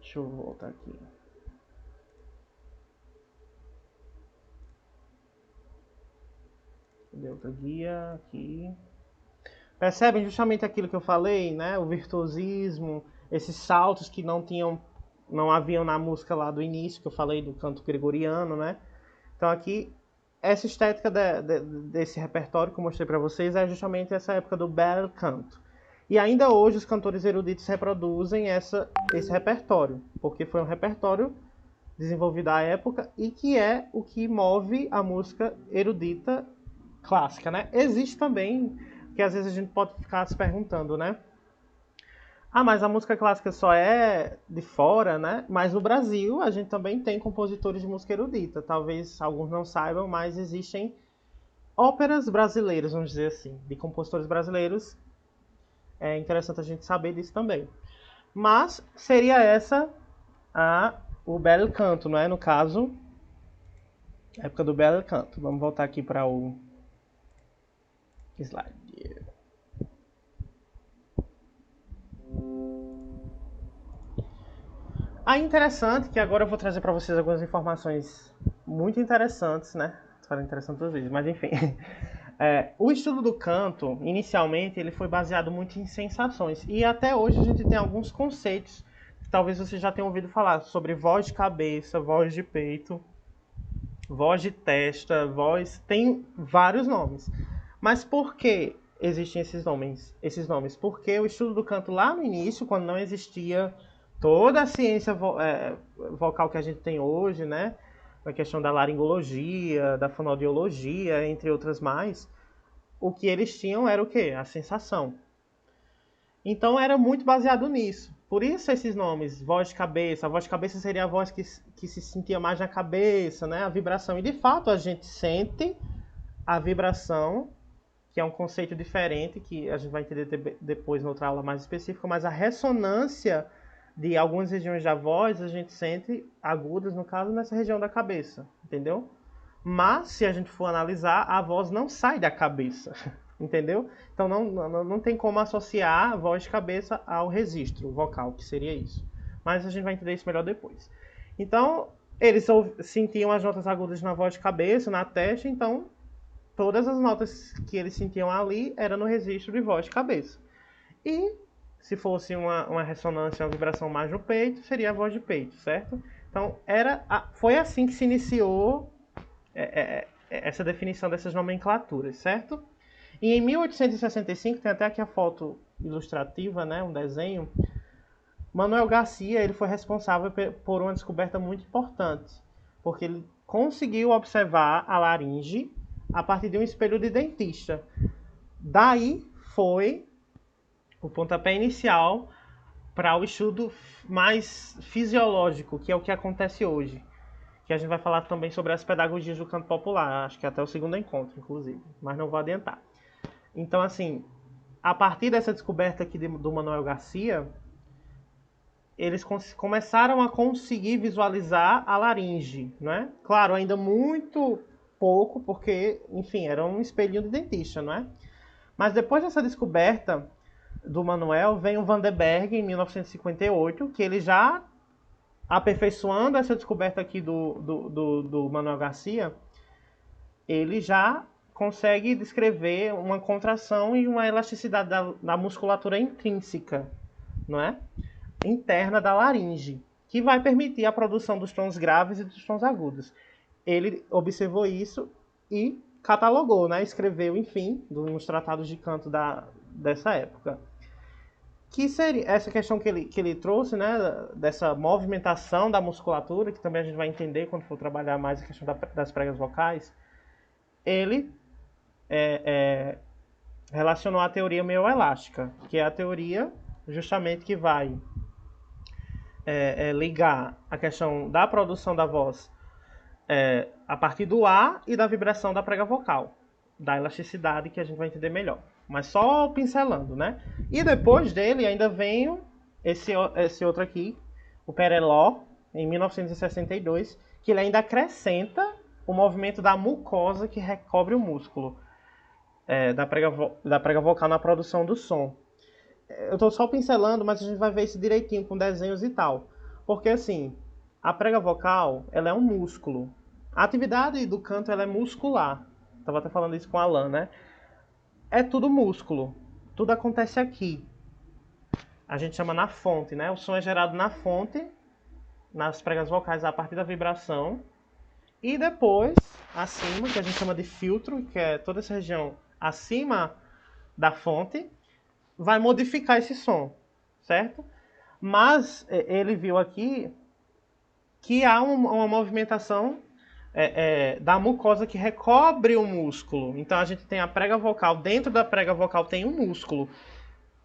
Deixa eu voltar aqui. Cadê outra guia? Aqui. Percebem justamente aquilo que eu falei, né? O virtuosismo, esses saltos que não haviam na música lá do início, que eu falei do canto gregoriano, né? Então aqui, essa estética desse repertório que eu mostrei para vocês é justamente essa época do bel canto. E ainda hoje os cantores eruditos reproduzem esse repertório, porque foi um repertório desenvolvido à época e que é o que move a música erudita clássica, né? Existe também, que às vezes a gente pode ficar se perguntando, né? Ah, mas a música clássica só é de fora, né? Mas no Brasil a gente também tem compositores de música erudita. Talvez alguns não saibam, mas existem óperas brasileiras, vamos dizer assim, de compositores brasileiros. É interessante a gente saber disso também. Mas seria essa o bel canto, não é? No caso, a época do bel canto. Vamos voltar aqui para o slide. Aí interessante que agora eu vou trazer para vocês algumas informações muito interessantes, né? Falei interessante duas vezes, mas enfim. O estudo do canto, inicialmente, ele foi baseado muito em sensações. E até hoje a gente tem alguns conceitos que talvez você já tenha ouvido falar sobre voz de cabeça, voz de peito, voz de testa, voz... Tem vários nomes. Mas por que existem esses nomes? Porque o estudo do canto lá no início, quando não existia toda a ciência vocal que a gente tem hoje, né? A questão da laringologia, da fonoaudiologia, entre outras mais, o que eles tinham era o quê? A sensação. Então era muito baseado nisso. Por isso esses nomes, voz de cabeça. A voz de cabeça seria a voz que se sentia mais na cabeça, né? A vibração. E de fato a gente sente a vibração, que é um conceito diferente, que a gente vai entender depois noutra aula mais específica, mas a ressonância de algumas regiões da voz, a gente sente agudas, no caso, nessa região da cabeça, entendeu? Mas, se a gente for analisar, a voz não sai da cabeça, entendeu? Então, não tem como associar a voz de cabeça ao registro vocal, que seria isso. Mas a gente vai entender isso melhor depois. Então, eles sentiam as notas agudas na voz de cabeça, na testa, então, todas as notas que eles sentiam ali eram no registro de voz de cabeça. E se fosse uma ressonância, uma vibração mais no peito, seria a voz de peito, certo? Então, foi assim que se iniciou essa definição dessas nomenclaturas, certo? E em 1865, tem até aqui a foto ilustrativa, né, um desenho, Manuel Garcia ele foi responsável por uma descoberta muito importante, porque ele conseguiu observar a laringe a partir de um espelho de dentista. Daí foi o pontapé inicial para o estudo mais fisiológico, que é o que acontece hoje. Que a gente vai falar também sobre as pedagogias do canto popular, acho que até o segundo encontro, inclusive, mas não vou adiantar. Então, assim, a partir dessa descoberta aqui do Manuel Garcia, eles começaram a conseguir visualizar a laringe, não é? Claro, ainda muito pouco, porque, enfim, era um espelhinho de dentista, não é? Mas depois dessa descoberta do Manuel, vem o Vandenberg em 1958, que ele já, aperfeiçoando essa descoberta aqui do Manuel Garcia, ele já consegue descrever uma contração e uma elasticidade da musculatura intrínseca, não é? Interna da laringe, que vai permitir a produção dos tons graves e dos tons agudos. Ele observou isso e catalogou, né? Escreveu, enfim, nos tratados de canto dessa época. Que seria essa questão que ele trouxe, né? Dessa movimentação da musculatura, que também a gente vai entender quando for trabalhar mais a questão das pregas vocais. Ele relacionou à teoria meioelástica, que é a teoria justamente que vai ligar a questão da produção da voz a partir do ar e da vibração da prega vocal, da elasticidade, que a gente vai entender melhor. Mas só pincelando, né? E depois dele ainda vem esse outro aqui, o Pereló, em 1962, que ele ainda acrescenta o movimento da mucosa que recobre o músculo da prega vocal na produção do som. eu estou só pincelando, mas a gente vai ver isso direitinho com desenhos e tal. Porque assim, a prega vocal, ela é um músculo. A atividade do canto, ela é muscular. Estava até falando isso com a Alan, né? É tudo músculo. Tudo acontece aqui. A gente chama na fonte, né? O som é gerado na fonte, nas pregas vocais, a partir da vibração. E depois, acima, que a gente chama de filtro, que é toda essa região acima da fonte, vai modificar esse som, certo? Mas ele viu aqui que há uma movimentação da mucosa que recobre o músculo. Então a gente tem a prega vocal, dentro da prega vocal tem um músculo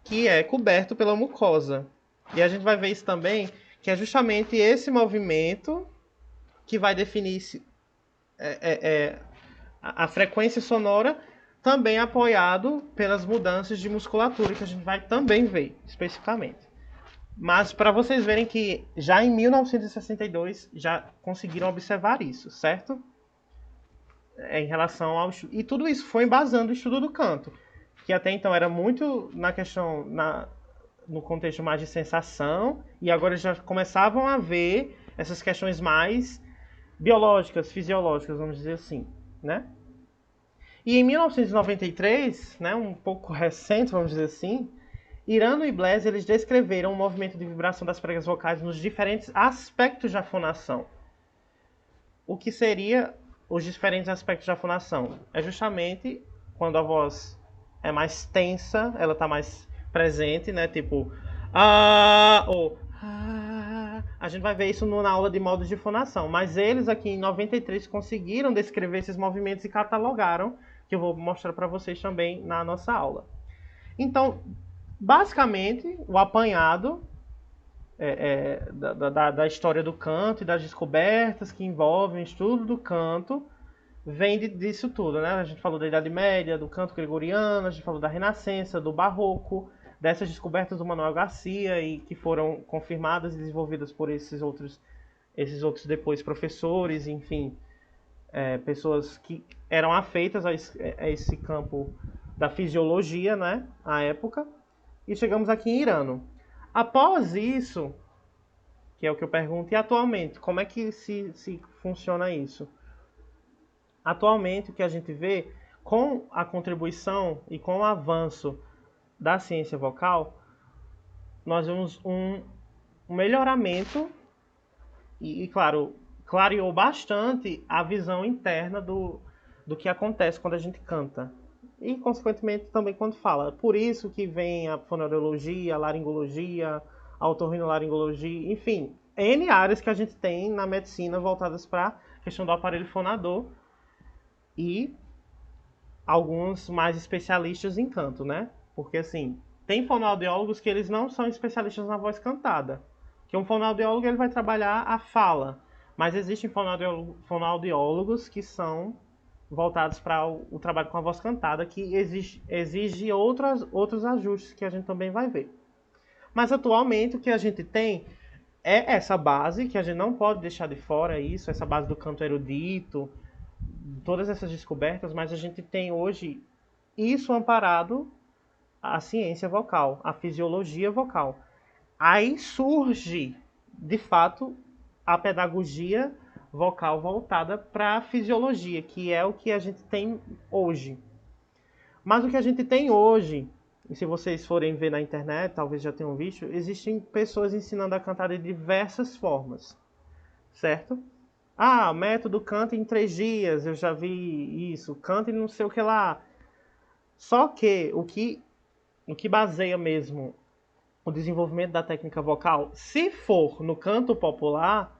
que é coberto pela mucosa. E a gente vai ver isso também, que é justamente esse movimento que vai definir a frequência sonora, também apoiado pelas mudanças de musculatura, que a gente vai também ver especificamente. Mas para vocês verem que já em 1962 já conseguiram observar isso, certo? Em relação ao... E tudo isso foi embasando o estudo do canto, que até então era muito na questão, no contexto mais de sensação, e agora já começavam a ver essas questões mais biológicas, fisiológicas, vamos dizer assim, né? E em 1993, né, um pouco recente, vamos dizer assim, Irano e Blaise, eles descreveram o movimento de vibração das pregas vocais nos diferentes aspectos da fonação. O que seria os diferentes aspectos da fonação? É justamente quando a voz é mais tensa, ela está mais presente, né? Tipo, ou a gente vai ver isso na aula de modos de fonação. Mas eles aqui em 93 conseguiram descrever esses movimentos e catalogaram, que eu vou mostrar para vocês também na nossa aula. Então, basicamente, o apanhado da história do canto e das descobertas que envolvem o estudo do canto vem disso tudo, né? A gente falou da Idade Média, do canto gregoriano, a gente falou da Renascença, do Barroco, dessas descobertas do Manuel Garcia e que foram confirmadas e desenvolvidas por esses outros depois professores, enfim, pessoas que eram afeitas a esse campo da fisiologia, né? À época. E chegamos aqui em Irano. Após isso, que é o que eu pergunto, e atualmente, como é que se funciona isso? Atualmente, o que a gente vê, com a contribuição e com o avanço da ciência vocal, nós vemos um melhoramento e, claro, clareou bastante a visão interna do que acontece quando a gente canta. E, consequentemente, também quando fala. Por isso que vem a fonoaudiologia, a laringologia, a otorrinolaringologia, enfim, N áreas que a gente tem na medicina voltadas para a questão do aparelho fonador e alguns mais especialistas em canto, né? Porque, assim, tem fonoaudiólogos que eles não são especialistas na voz cantada. Que um fonoaudiólogo ele vai trabalhar a fala, mas existem fonoaudiólogos que são voltados para o trabalho com a voz cantada, que exige outros ajustes que a gente também vai ver. Mas atualmente o que a gente tem é essa base, que a gente não pode deixar de fora isso, essa base do canto erudito, todas essas descobertas, mas a gente tem hoje isso amparado à ciência vocal, à fisiologia vocal. Aí surge, de fato, a pedagogia vocal voltada para a fisiologia, que é o que a gente tem hoje. Mas o que a gente tem hoje, e se vocês forem ver na internet, talvez já tenham visto, existem pessoas ensinando a cantar de diversas formas, certo? Método canta em 3 dias, eu já vi isso, canta em não sei o que lá. Só que o que baseia mesmo o desenvolvimento da técnica vocal, se for no canto popular,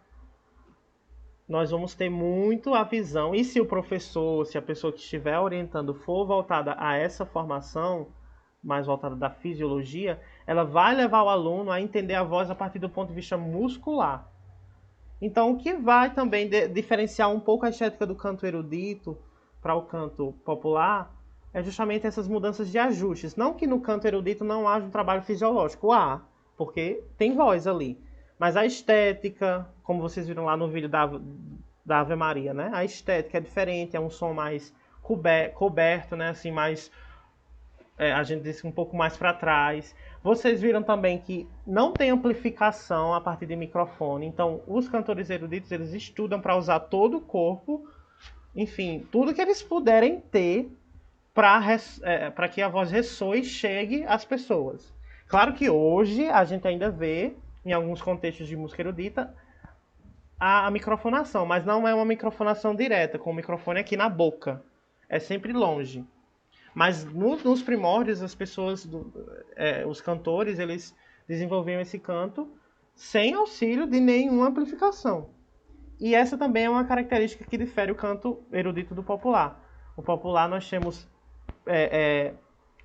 nós vamos ter muito a visão, e se o professor, se a pessoa que estiver orientando for voltada a essa formação, mais voltada da fisiologia, ela vai levar o aluno a entender a voz a partir do ponto de vista muscular. Então, o que vai também diferenciar um pouco a estética do canto erudito para o canto popular é justamente essas mudanças de ajustes. Não que no canto erudito não haja um trabalho fisiológico, porque tem voz ali. Mas a estética, como vocês viram lá no vídeo da Ave Maria, né? A estética é diferente, é um som mais coberto, né? Assim, mais a gente disse um pouco mais para trás. Vocês viram também que não tem amplificação a partir de microfone. Então, os cantores eruditos, eles estudam para usar todo o corpo, enfim, tudo que eles puderem ter para que a voz ressoe e chegue às pessoas. Claro que hoje a gente ainda vê, em alguns contextos de música erudita, a microfonação, mas não é uma microfonação direta, com o microfone aqui na boca. É sempre longe. Mas nos primórdios, as pessoas, os cantores, eles desenvolviam esse canto sem auxílio de nenhuma amplificação. E essa também é uma característica que difere o canto erudito do popular. O popular nós temos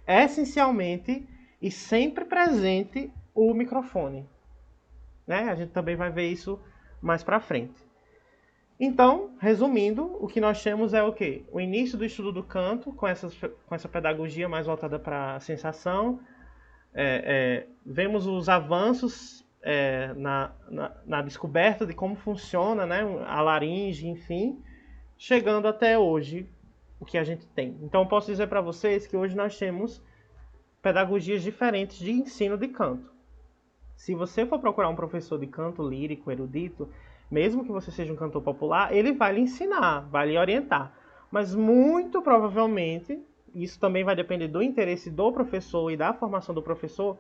essencialmente e sempre presente o microfone. Né? A gente também vai ver isso mais para frente. Então, resumindo, o que nós temos é o quê? O início do estudo do canto, com essa pedagogia mais voltada para a sensação. Vemos os avanços na descoberta de como funciona, né, a laringe, enfim, chegando até hoje, o que a gente tem. Então, eu posso dizer para vocês que hoje nós temos pedagogias diferentes de ensino de canto. Se você for procurar um professor de canto lírico, erudito, mesmo que você seja um cantor popular, ele vai lhe ensinar, vai lhe orientar. Mas muito provavelmente, isso também vai depender do interesse do professor e da formação do professor,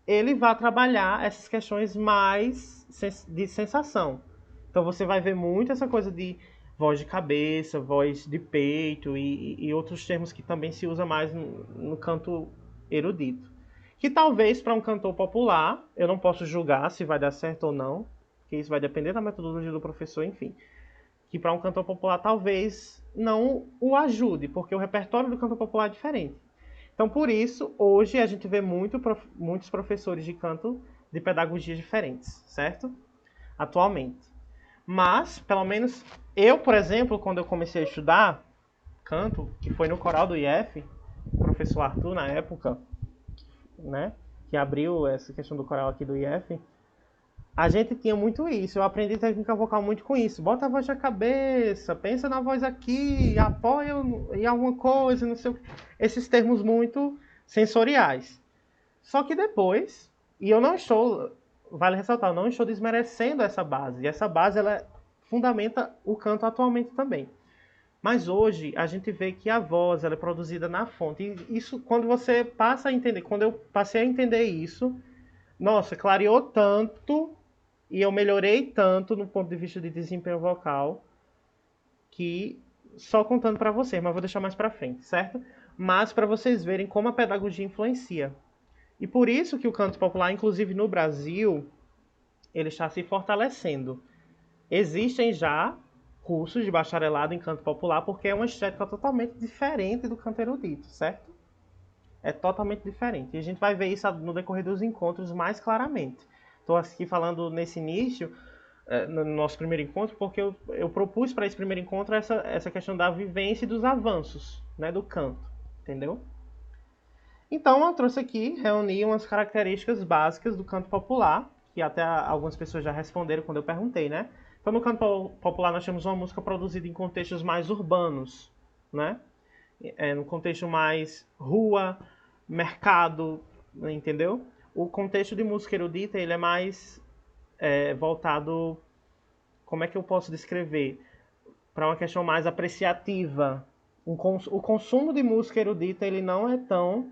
ele vai trabalhar essas questões mais de sensação. Então você vai ver muito essa coisa de voz de cabeça, voz de peito e outros termos que também se usa mais no canto erudito. Que talvez para um cantor popular, eu não posso julgar se vai dar certo ou não, que isso vai depender da metodologia do professor, enfim. Que para um cantor popular talvez não o ajude, porque o repertório do cantor popular é diferente. Então, por isso, hoje a gente vê muitos professores de canto de pedagogias diferentes, certo? Atualmente. Mas, pelo menos, eu, por exemplo, quando eu comecei a estudar canto, que foi no coral do IF, o professor Arthur, na época, né, que abriu essa questão do coral aqui do IF, a gente tinha muito isso. Eu aprendi técnica vocal muito com isso. Bota a voz na cabeça, pensa na voz aqui, apoia em alguma coisa, não sei o que. Esses termos muito sensoriais. Só que depois, e eu não estou, vale ressaltar, eu não estou desmerecendo essa base. E essa base, ela fundamenta o canto atualmente também. Mas hoje, a gente vê que a voz, ela é produzida na fonte. E isso, quando você passa a entender, quando eu passei a entender isso, nossa, clareou tanto e eu melhorei tanto no ponto de vista de desempenho vocal que só contando para vocês, mas vou deixar mais para frente, certo? Mas para vocês verem como a pedagogia influencia. E por isso que o canto popular, inclusive no Brasil, ele está se fortalecendo. Existem já cursos de bacharelado em canto popular porque é uma estética totalmente diferente do canto erudito, certo? É totalmente diferente. E a gente vai ver isso no decorrer dos encontros mais claramente. Estou aqui falando nesse início, no nosso primeiro encontro, porque eu propus para esse primeiro encontro essa questão da vivência e dos avanços, né, do canto. Entendeu? Então eu trouxe aqui, reuni umas características básicas do canto popular, que até algumas pessoas já responderam quando eu perguntei, né? Então no canto popular nós temos uma música produzida em contextos mais urbanos, né? No contexto mais rua, mercado, entendeu? O contexto de música erudita, ele é mais voltado, como é que eu posso descrever? Para uma questão mais apreciativa. O consumo de música erudita, ele não é tão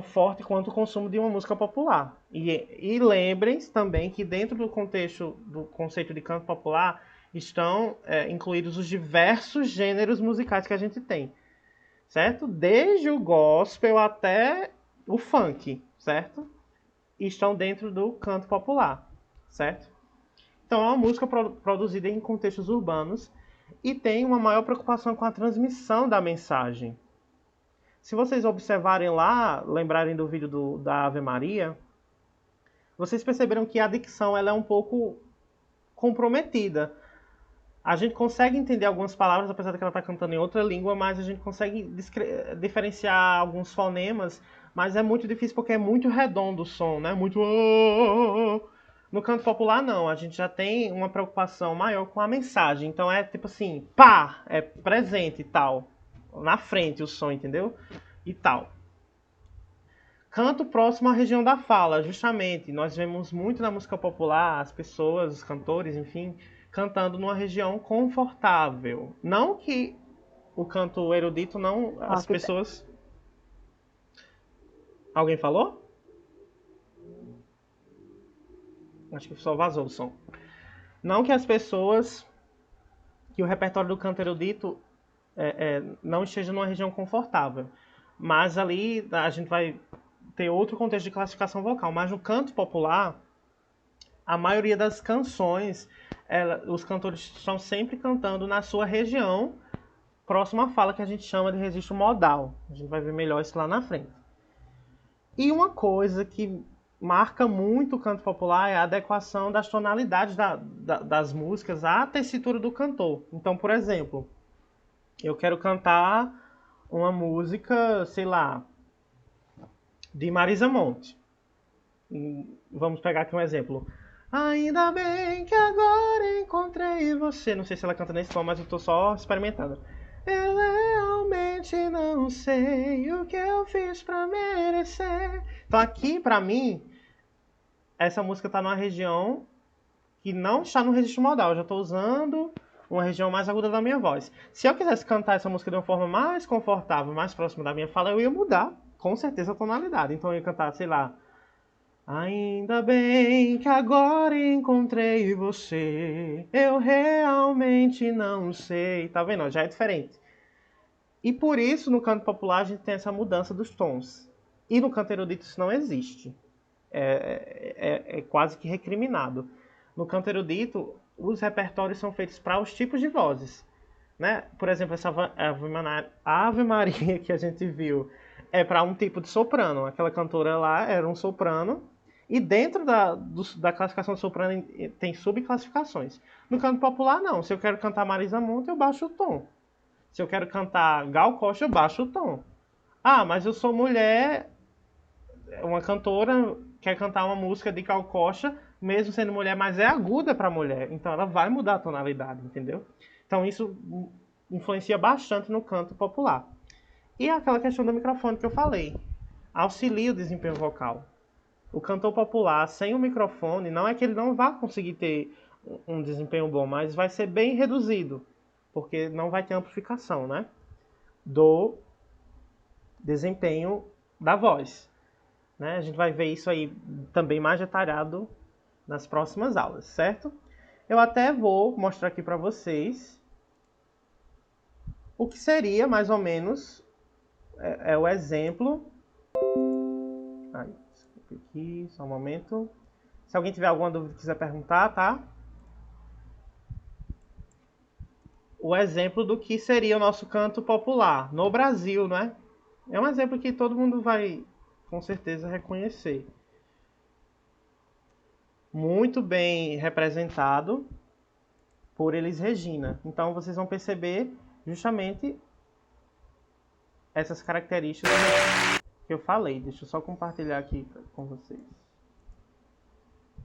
forte quanto o consumo de uma música popular. E lembrem-se também que dentro do contexto do conceito de canto popular estão incluídos os diversos gêneros musicais que a gente tem, certo? Desde o gospel até o funk, certo? E estão dentro do canto popular, certo? Então é uma música produzida em contextos urbanos e tem uma maior preocupação com a transmissão da mensagem. Se vocês observarem lá, lembrarem do vídeo da Ave Maria, vocês perceberam que a dicção ela é um pouco comprometida. A gente consegue entender algumas palavras, apesar de que ela está cantando em outra língua, mas a gente consegue diferenciar alguns fonemas, mas é muito difícil porque é muito redondo o som, né? Muito... No canto popular, não. A gente já tem uma preocupação maior com a mensagem. Então é tipo assim, pá, é presente e tal. Na frente o som, entendeu? e tal. Canto próximo à região da fala, justamente. Nós vemos muito na música popular as pessoas, os cantores, enfim, cantando numa região confortável. Não que o canto erudito não... As pessoas... Alguém falou? Acho que só vazou o som. Não que as pessoas... Que o repertório do canto erudito não esteja numa região confortável. Mas ali a gente vai ter outro contexto de classificação vocal. Mas no canto popular, a maioria das canções, os cantores estão sempre cantando na sua região, próximo à fala, que a gente chama de registro modal. A gente vai ver melhor isso lá na frente. E uma coisa que marca muito o canto popular é a adequação das tonalidades das músicas à tessitura do cantor. Então, por exemplo, eu quero cantar uma música, sei lá, de Marisa Monte. Vamos pegar aqui um exemplo. Ainda bem que agora encontrei você. Não sei se ela canta nesse tom, mas eu tô só experimentando. Eu realmente não sei o que eu fiz pra merecer. Então aqui, pra mim, essa música tá numa região que não está no registro modal. Eu já tô usando uma região mais aguda da minha voz. Se eu quisesse cantar essa música de uma forma mais confortável, mais próxima da minha fala, eu ia mudar, com certeza, a tonalidade. Então eu ia cantar, sei lá... Ainda bem que agora encontrei você, eu realmente não sei. Tá vendo? Já é diferente. E por isso, no canto popular, a gente tem essa mudança dos tons. E no canto erudito isso não existe. É quase que recriminado. No canto erudito, os repertórios são feitos para os tipos de vozes. Né? Por exemplo, essa Ave Maria que a gente viu é para um tipo de soprano. Aquela cantora lá era um soprano. E dentro da classificação de soprano tem subclassificações. No canto popular, não. Se eu quero cantar Marisa Monte, eu baixo o tom. Se eu quero cantar Gal Costa, eu baixo o tom. Ah, mas eu sou mulher, uma cantora quer cantar uma música de Gal Costa, mesmo sendo mulher, mas é aguda para mulher. Então ela vai mudar a tonalidade, entendeu? Então isso influencia bastante no canto popular. E aquela questão do microfone que eu falei. Auxilia o desempenho vocal. O cantor popular, sem o microfone, não é que ele não vá conseguir ter um desempenho bom, mas vai ser bem reduzido, porque não vai ter amplificação, né, do desempenho da voz. Né? A gente vai ver isso aí também mais detalhado nas próximas aulas, certo? Eu até vou mostrar aqui para vocês o que seria, mais ou menos, o exemplo... Ai. Aqui, só um momento. Se alguém tiver alguma dúvida e quiser perguntar, tá? O exemplo do que seria o nosso canto popular no Brasil, né? É um exemplo que todo mundo vai, com certeza, reconhecer. Muito bem representado por Elis Regina. Então, vocês vão perceber justamente essas características que eu falei. Deixa eu só compartilhar aqui com vocês.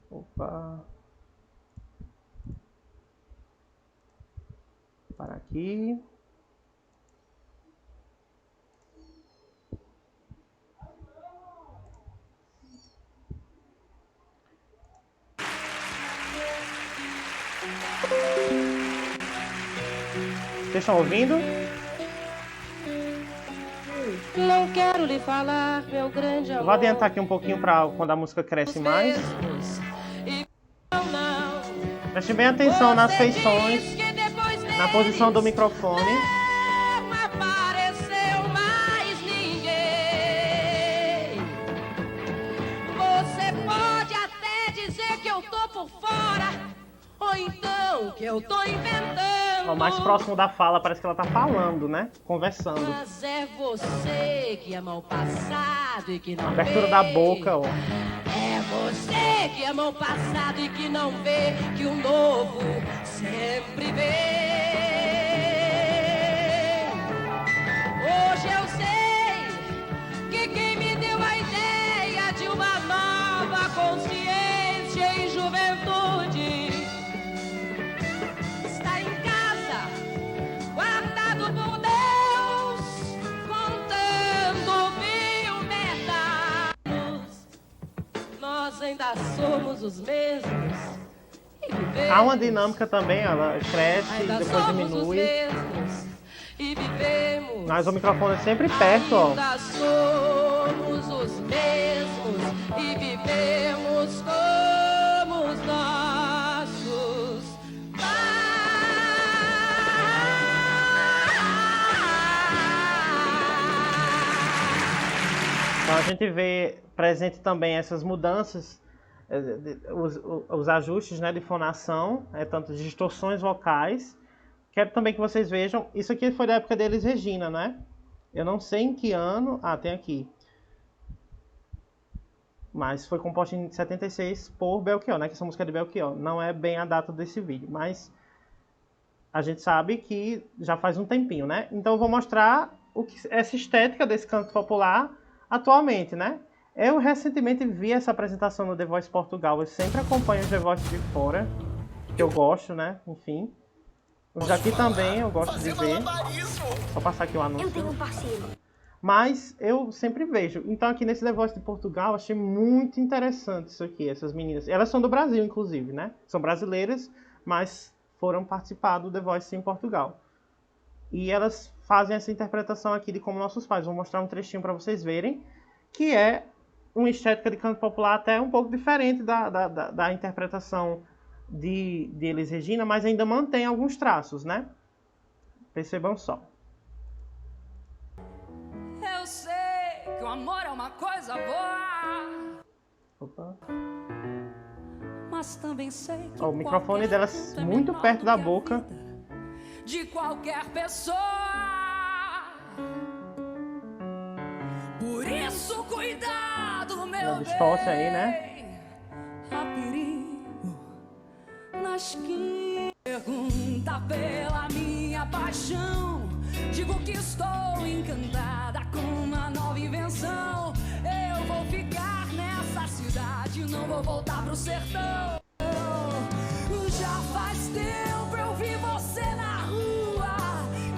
Opa. Para aqui. Vocês estão ouvindo?
Não quero lhe falar, meu grande amor.
Eu vou adiantar aqui um pouquinho para quando a música cresce mais. Preste bem atenção nas feições, na posição do microfone.
Não apareceu mais ninguém. Você pode até dizer que eu tô por fora, ou então que eu tô inventando.
O mais próximo da fala, parece que ela tá falando, né? Conversando.
Mas é você que ama o passado e que não
Abertura
vê.
da boca, ó.
É você que ama o passado e que não vê que o novo sempre vem. Hoje eu sei que quem me deu a ideia de uma nova consciência em juventude está em casa, guardado por Deus, contando ainda somos os mesmos. E vivemos,
Há uma dinâmica também, ela cresce e
ainda
depois
somos os
diminui.
mesmos. E vivemos,
Mas o microfone é sempre perto, ó.
ainda somos os mesmos. E vivemos como os nossos
Então a gente vê presente também essas mudanças, os ajustes, né, de fonação, tanto distorções vocais. Quero também que vocês vejam, isso aqui foi da época deles Regina, né? Eu não sei em que ano, tem aqui. Mas foi composto em 76 por Belchior, né? Que essa música é de Belchior. Não é bem a data desse vídeo, mas a gente sabe que já faz um tempinho, né? Então eu vou mostrar essa estética desse canto popular atualmente, né? Eu recentemente vi essa apresentação no The Voice Portugal. Eu sempre acompanho os The Voice de fora, que eu gosto, né? Enfim. Os daqui também eu gosto de ver. Só passar aqui o anúncio.
Eu tenho um parceiro.
Mas eu sempre vejo. Então aqui nesse The Voice de Portugal, achei muito interessante isso aqui, essas meninas. Elas são do Brasil, inclusive, né? São brasileiras, mas foram participar do The Voice em Portugal. E elas fazem essa interpretação aqui de Como Nossos Pais. Vou mostrar um trechinho para vocês verem, que é uma estética de canto popular até um pouco diferente da interpretação de Elis Regina, mas ainda mantém alguns traços, né? Percebam só.
Eu sei que o amor é uma coisa boa.
Opa.
Mas também sei que
O microfone delas muito perto da boca.
De qualquer pessoa. Por isso, cuidado, meu bem.
Distorce aí, né?
Há perigo na esquina. Pergunta pela minha paixão. Digo que estou encantada com uma nova invenção. Eu vou ficar nessa cidade, não vou voltar pro sertão. Já faz tempo eu vi você na rua,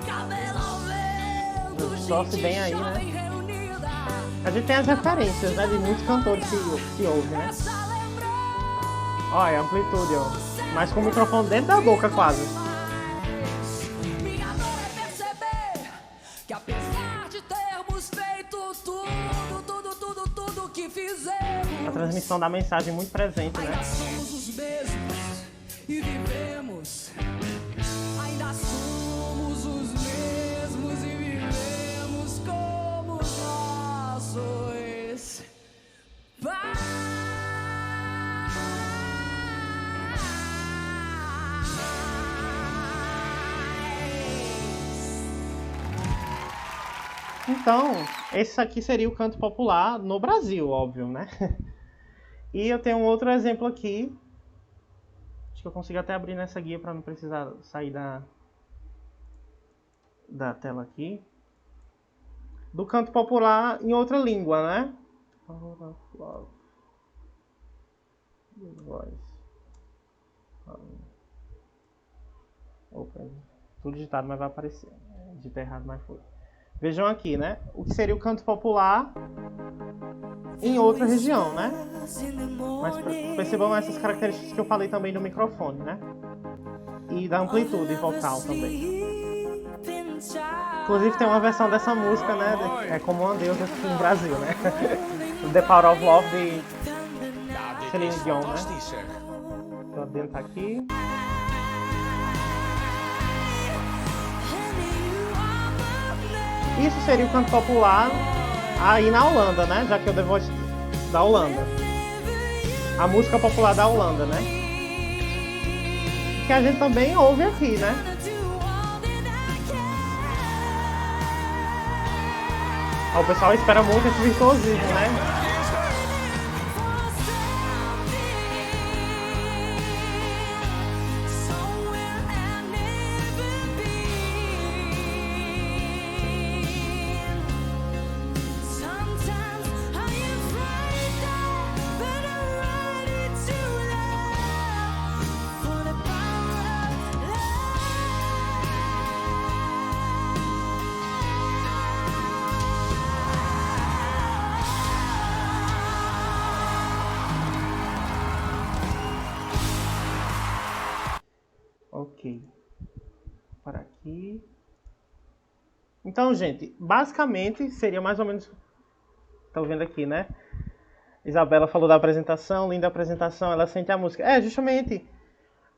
cabelo ao vento,
Distorce bem aí, né?
jovem reunida.
A gente tem as referências, né? De muitos cantores que ouvem, né? Olha a amplitude, ó. Mas com o microfone dentro da boca, quase.
Minha dor é perceber que apesar de termos feito tudo que fizemos,
A transmissão da mensagem muito presente, né?
ainda somos os mesmos e vivemos. Ainda somos os mesmos e vivemos como nossos pais.
Então, esse aqui seria o canto popular no Brasil, óbvio, né? E eu tenho um outro exemplo aqui. Acho que eu consigo até abrir nessa guia para não precisar sair da tela aqui. Do canto popular em outra língua, né? Opa, tudo digitado, mas vai aparecer. Digitei errado, mas foi. Vejam aqui, né? O que seria o canto popular em outra região, né? Mas percebam essas características que eu falei também do microfone, né? E da amplitude vocal também. Inclusive tem uma versão dessa música, né? É Como uma Deusa aqui no Brasil, né? The Power of Love de Celine Dion, né? Vou adentrar aqui. Isso seria o canto popular aí na Holanda, né? Já que eu devo da Holanda. A música popular da Holanda, né? Que a gente também ouve aqui, né? O pessoal espera muito esse virtuosismo, né? Então, gente, basicamente seria mais ou menos... Estão vendo aqui, né? Isabela falou da apresentação, linda apresentação, ela sente a música. É, justamente,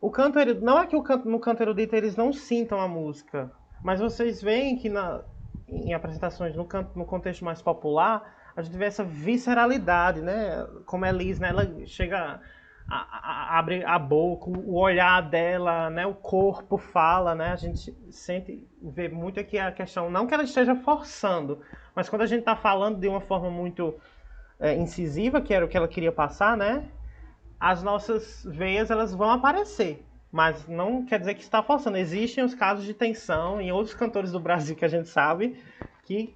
o canto erudito, não é que no canto erudito eles não sintam a música, mas vocês veem que em apresentações no contexto mais popular, a gente vê essa visceralidade, né? Como a Elis, né? Ela chega, abre a boca, o olhar dela, né? O corpo fala, né? A gente vê muito aqui a questão, não que ela esteja forçando, mas quando a gente está falando de uma forma muito incisiva, que era o que ela queria passar, né? As nossas veias elas vão aparecer, mas não quer dizer que está forçando. Existem os casos de tensão em outros cantores do Brasil que a gente sabe que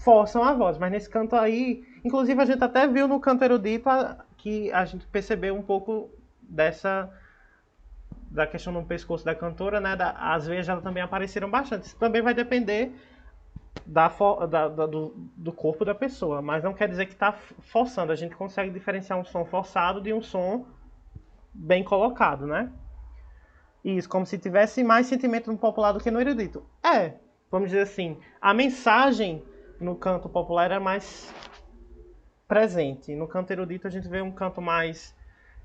forçam a voz, mas nesse canto aí, inclusive a gente até viu no canto erudito que a gente percebeu um pouco da questão no pescoço da cantora, né? As veias dela também apareceram bastante. Isso também vai depender do corpo da pessoa, mas não quer dizer que está forçando. A gente consegue diferenciar um som forçado de um som bem colocado, né? Isso, como se tivesse mais sentimento no popular do que no erudito. Vamos dizer assim, a mensagem no canto popular é mais presente. No canto erudito a gente vê um canto mais...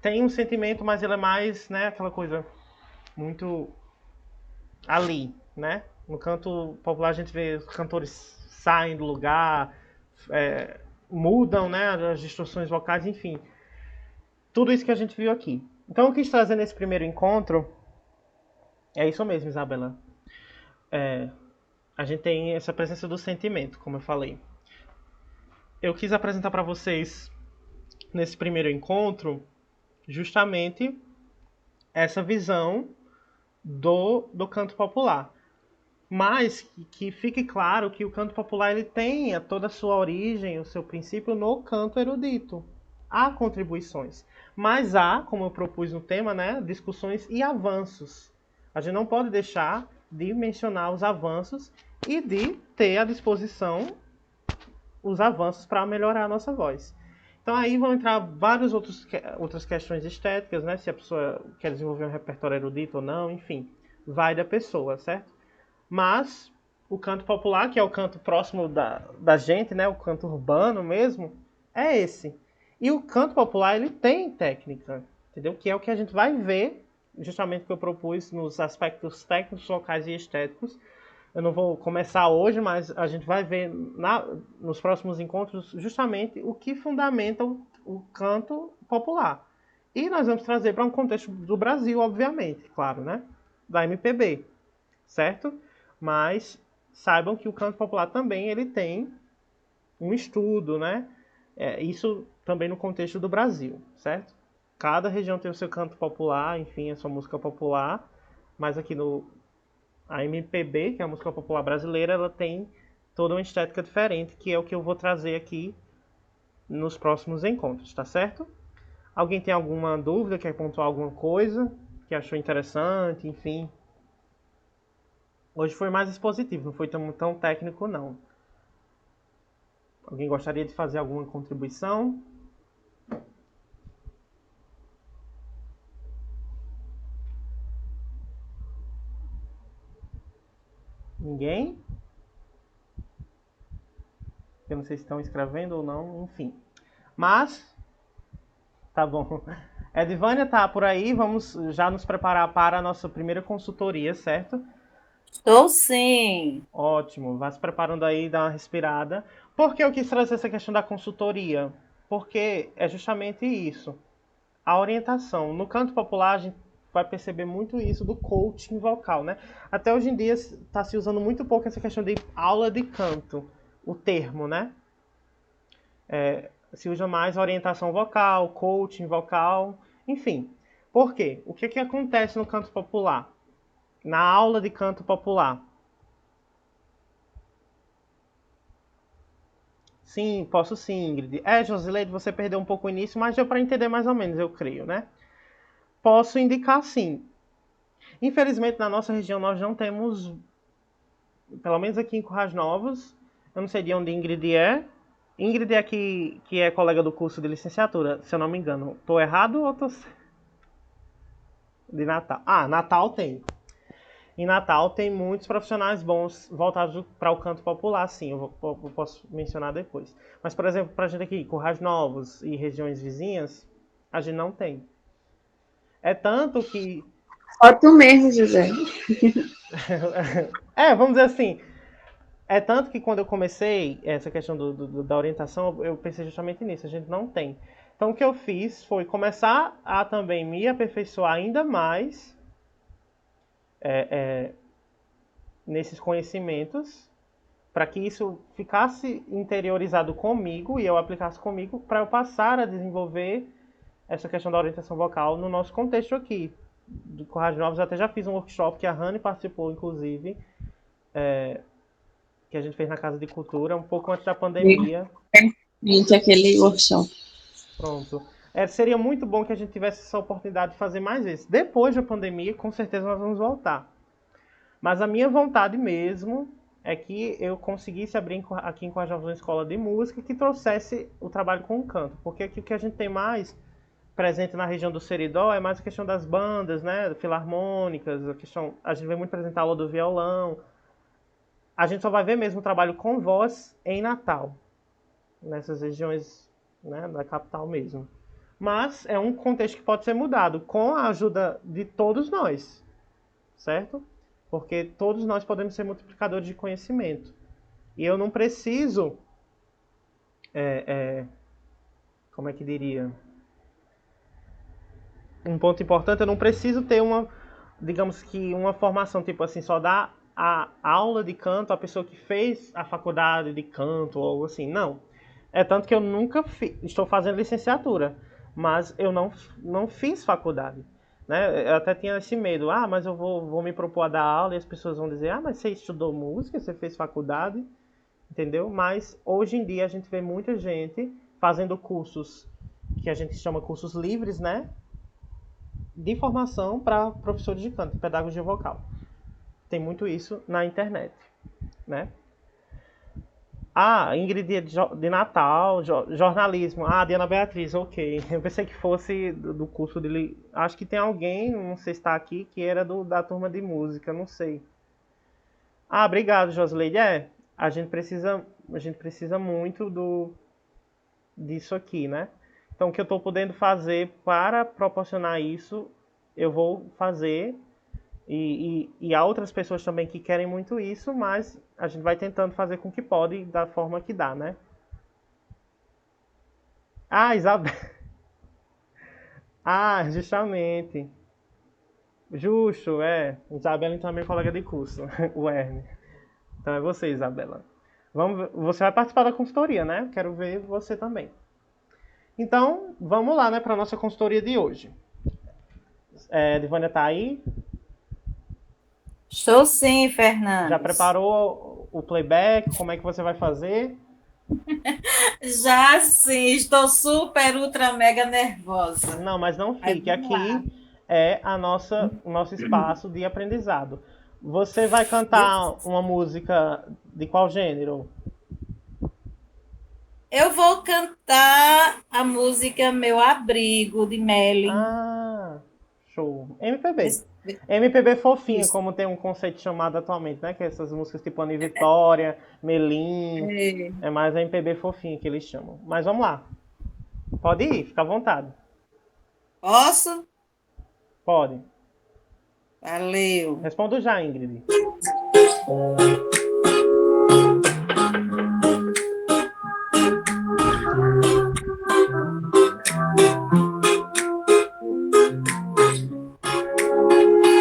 Tem um sentimento, mas ele é mais, né, aquela coisa muito ali, né? No canto popular a gente vê os cantores saem do lugar, mudam, né, as distorções vocais, enfim. Tudo isso que a gente viu aqui. Então eu quis trazer nesse primeiro encontro... É isso mesmo, Isabela. A gente tem essa presença do sentimento, como eu falei. Eu quis apresentar para vocês, nesse primeiro encontro, justamente essa visão do canto popular. Mas que fique claro que o canto popular ele tem toda a sua origem, o seu princípio no canto erudito. Há contribuições, mas há, como eu propus no tema, né, discussões e avanços. A gente não pode deixar de mencionar os avanços e de ter à disposição os avanços para melhorar a nossa voz. Então aí vão entrar várias outras questões estéticas, né, se a pessoa quer desenvolver um repertório erudito ou não, enfim, vai da pessoa, certo? Mas o canto popular, que é o canto próximo da gente, né, o canto urbano mesmo, é esse. E o canto popular, ele tem técnica, entendeu? Que é o que a gente vai ver, justamente o que eu propus nos aspectos técnicos, locais e estéticos. Eu não vou começar hoje, mas a gente vai ver nos próximos encontros justamente o que fundamenta o canto popular. E nós vamos trazer para um contexto do Brasil, obviamente, claro, né? Da MPB, certo? Mas saibam que o canto popular também ele tem um estudo, né? Isso também no contexto do Brasil, certo? Cada região tem o seu canto popular, enfim, a sua música popular, mas aqui a MPB, que é a música popular brasileira, ela tem toda uma estética diferente, que é o que eu vou trazer aqui nos próximos encontros, tá certo? Alguém tem alguma dúvida, quer pontuar alguma coisa que achou interessante, enfim? Hoje foi mais expositivo, não foi tão técnico, não. Alguém gostaria de fazer alguma contribuição? Ninguém? Eu não sei se estão escrevendo ou não, enfim. Mas, tá bom. Edvânia tá por aí, vamos já nos preparar para a nossa primeira consultoria, certo?
Estou sim.
Ótimo, vá se preparando aí, dá uma respirada. Por que eu quis trazer essa questão da consultoria? Porque é justamente isso. A orientação. No canto popular, a gente vai perceber muito isso do coaching vocal, né? Até hoje em dia está se usando muito pouco essa questão de aula de canto, o termo, né? Se usa mais orientação vocal, coaching vocal, enfim. Por quê? O que acontece no canto popular? Na aula de canto popular. Sim, posso sim, Ingrid. Josileide, você perdeu um pouco o início, mas deu para entender mais ou menos, eu creio, né? Posso indicar sim. Infelizmente, na nossa região, nós não temos, pelo menos aqui em Currais Novos, eu não sei de onde Ingrid é. Ingrid é que é colega do curso de licenciatura, se eu não me engano. Estou errado ou estou... De Natal. Natal tem. Em Natal tem muitos profissionais bons voltados para o canto popular, sim, eu posso mencionar depois. Mas, por exemplo, para a gente aqui, Currais Novos e regiões vizinhas, a gente não tem. É tanto que...
Só tu mesmo, José.
Vamos dizer assim, é tanto que quando eu comecei essa questão da orientação, eu pensei justamente nisso, a gente não tem. Então o que eu fiz foi começar a também me aperfeiçoar ainda mais nesses conhecimentos, para que isso ficasse interiorizado comigo e eu aplicasse comigo, para eu passar a desenvolver essa questão da orientação vocal no nosso contexto aqui. Do Currais Novos, eu até já fiz um workshop que a Rani participou, inclusive, que a gente fez na Casa de Cultura, um pouco antes da pandemia.
Aquele workshop.
Pronto. Seria muito bom que a gente tivesse essa oportunidade de fazer mais vezes. Depois da pandemia, com certeza nós vamos voltar. Mas a minha vontade mesmo é que eu conseguisse abrir aqui em Currais Novos uma escola de música que trouxesse o trabalho com o canto. Porque aqui o que a gente tem mais presente na região do Seridó é mais a questão das bandas, né, filarmônicas, a gente vê muito presente a aula do violão. A gente só vai ver mesmo o trabalho com voz em Natal, nessas regiões, né, da capital mesmo. Mas é um contexto que pode ser mudado com a ajuda de todos nós, certo? Porque todos nós podemos ser multiplicadores de conhecimento. E eu não preciso, como é que diria? Um ponto importante, eu não preciso ter digamos que uma formação, tipo assim, só dar a aula de canto à pessoa que fez a faculdade de canto ou algo assim. Não. É tanto que eu nunca estou fazendo licenciatura, mas eu não fiz faculdade. Né? Eu até tinha esse medo. Mas eu vou me propor a dar aula e as pessoas vão dizer, mas você estudou música, você fez faculdade, entendeu? Mas hoje em dia a gente vê muita gente fazendo cursos que a gente chama cursos livres, né? De formação para professores de canto, pedagogia vocal. Tem muito isso na internet, né? Ingrid de Natal, jornalismo. Diana Beatriz, ok. Eu pensei que fosse do curso dele. Acho que tem alguém, não sei se está aqui, que era da turma de música, não sei. Obrigado, Josleide. A gente precisa muito disso aqui, né? Então, o que eu estou podendo fazer para proporcionar isso, eu vou fazer. E há outras pessoas também que querem muito isso, mas a gente vai tentando fazer com que pode, da forma que dá, né? Isabel. Justamente. Justo, Isabela, então, é minha colega de curso, o Herme. Então, é você, Isabela. Você vai participar da consultoria, né? Quero ver você também. Então, vamos lá, né, para a nossa consultoria de hoje. Divânia tá aí?
Estou sim, Fernando.
Já preparou o playback? Como é que você vai fazer?
Já sim, estou super, ultra, mega nervosa.
Não, mas não fique. Aqui é o nosso espaço de aprendizado. Você vai cantar uma música de qual gênero?
Eu vou cantar a música Meu Abrigo, de Melly.
Show. MPB. MPB fofinho, como tem um conceito chamado atualmente, né? Que é essas músicas tipo Ana Vitória, Melim. É mais a MPB fofinho que eles chamam. Mas vamos lá. Pode ir, fica à vontade.
Posso?
Pode.
Valeu.
Respondo já, Ingrid.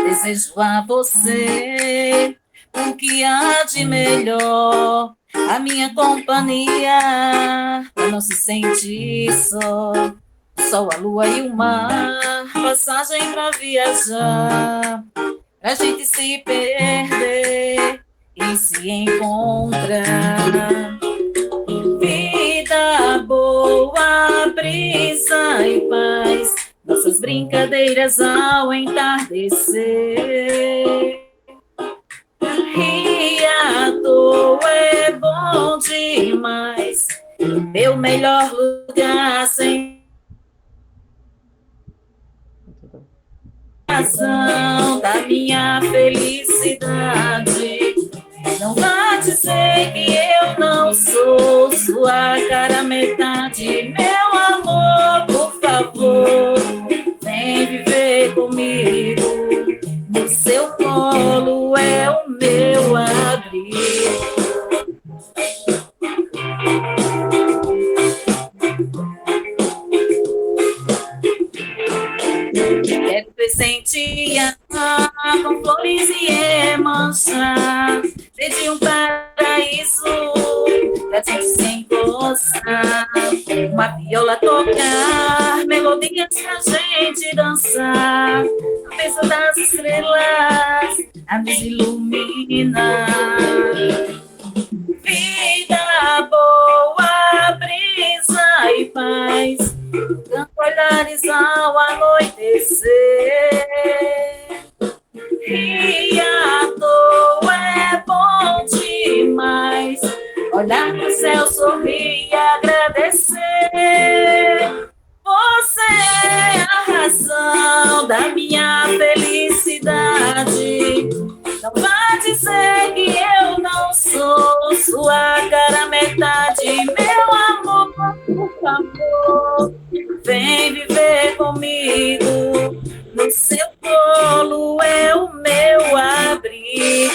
Desejo a você o que há de melhor, a minha companhia, pra não se sentir só. Sol, a lua e o mar, passagem pra viajar, pra gente se perder e se encontrar. Vida boa, brisa e paz, nossas brincadeiras ao entardecer. Rir à toa é bom demais, meu melhor lugar sem razão da minha felicidade. Não vá dizer que eu não sou sua cara metade. Meu amor, por favor, vem viver comigo. No seu colo é o meu abrigo. Quero presentear com flores e emanchar desde um paraíso pra gente se encostar, uma viola tocar, melodias pra gente dançar, a bênção das estrelas a nos ilumina. Vida boa, brisa e paz, canto olhares ao anoitecer. E à toa é bom demais olhar pro céu, sorrir e agradecer. Você é a razão da minha felicidade. Não vá dizer que eu não sou sua cara metade. Meu amor, por favor, vem viver comigo. No seu colo é o meu abrigo.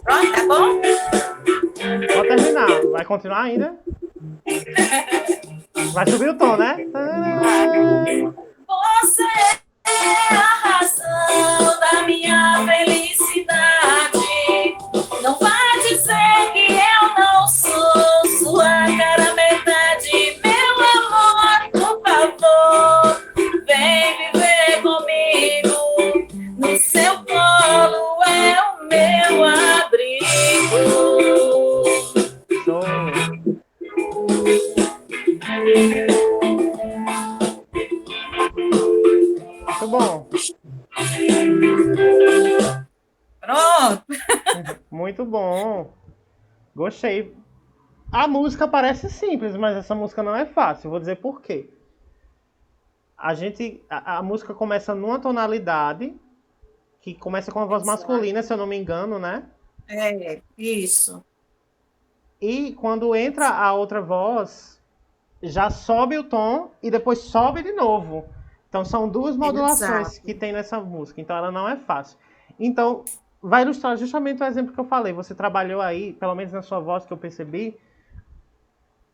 Pronto, tá bom?
Pode terminar. Vai continuar ainda? Vai subir o tom, né?
Você é a razão da minha felicidade. Não vai dizer que eu não sou sua cara metade. Meu amor, por favor, vem viver comigo. No seu colo é o meu abrigo.
Show. Muito bom.
Pronto.
Muito bom. Gostei. A música parece simples, mas essa música não é fácil. Vou dizer por quê. A música começa numa tonalidade que começa com a voz masculina, se eu não me engano, né?
É, isso.
E quando entra a outra voz, já sobe o tom e depois sobe de novo. Então são duas modulações
Exato.
que tem nessa música. Então ela não é fácil. Então vai ilustrar justamente o exemplo que eu falei. Você trabalhou aí, pelo menos na sua voz que eu percebi,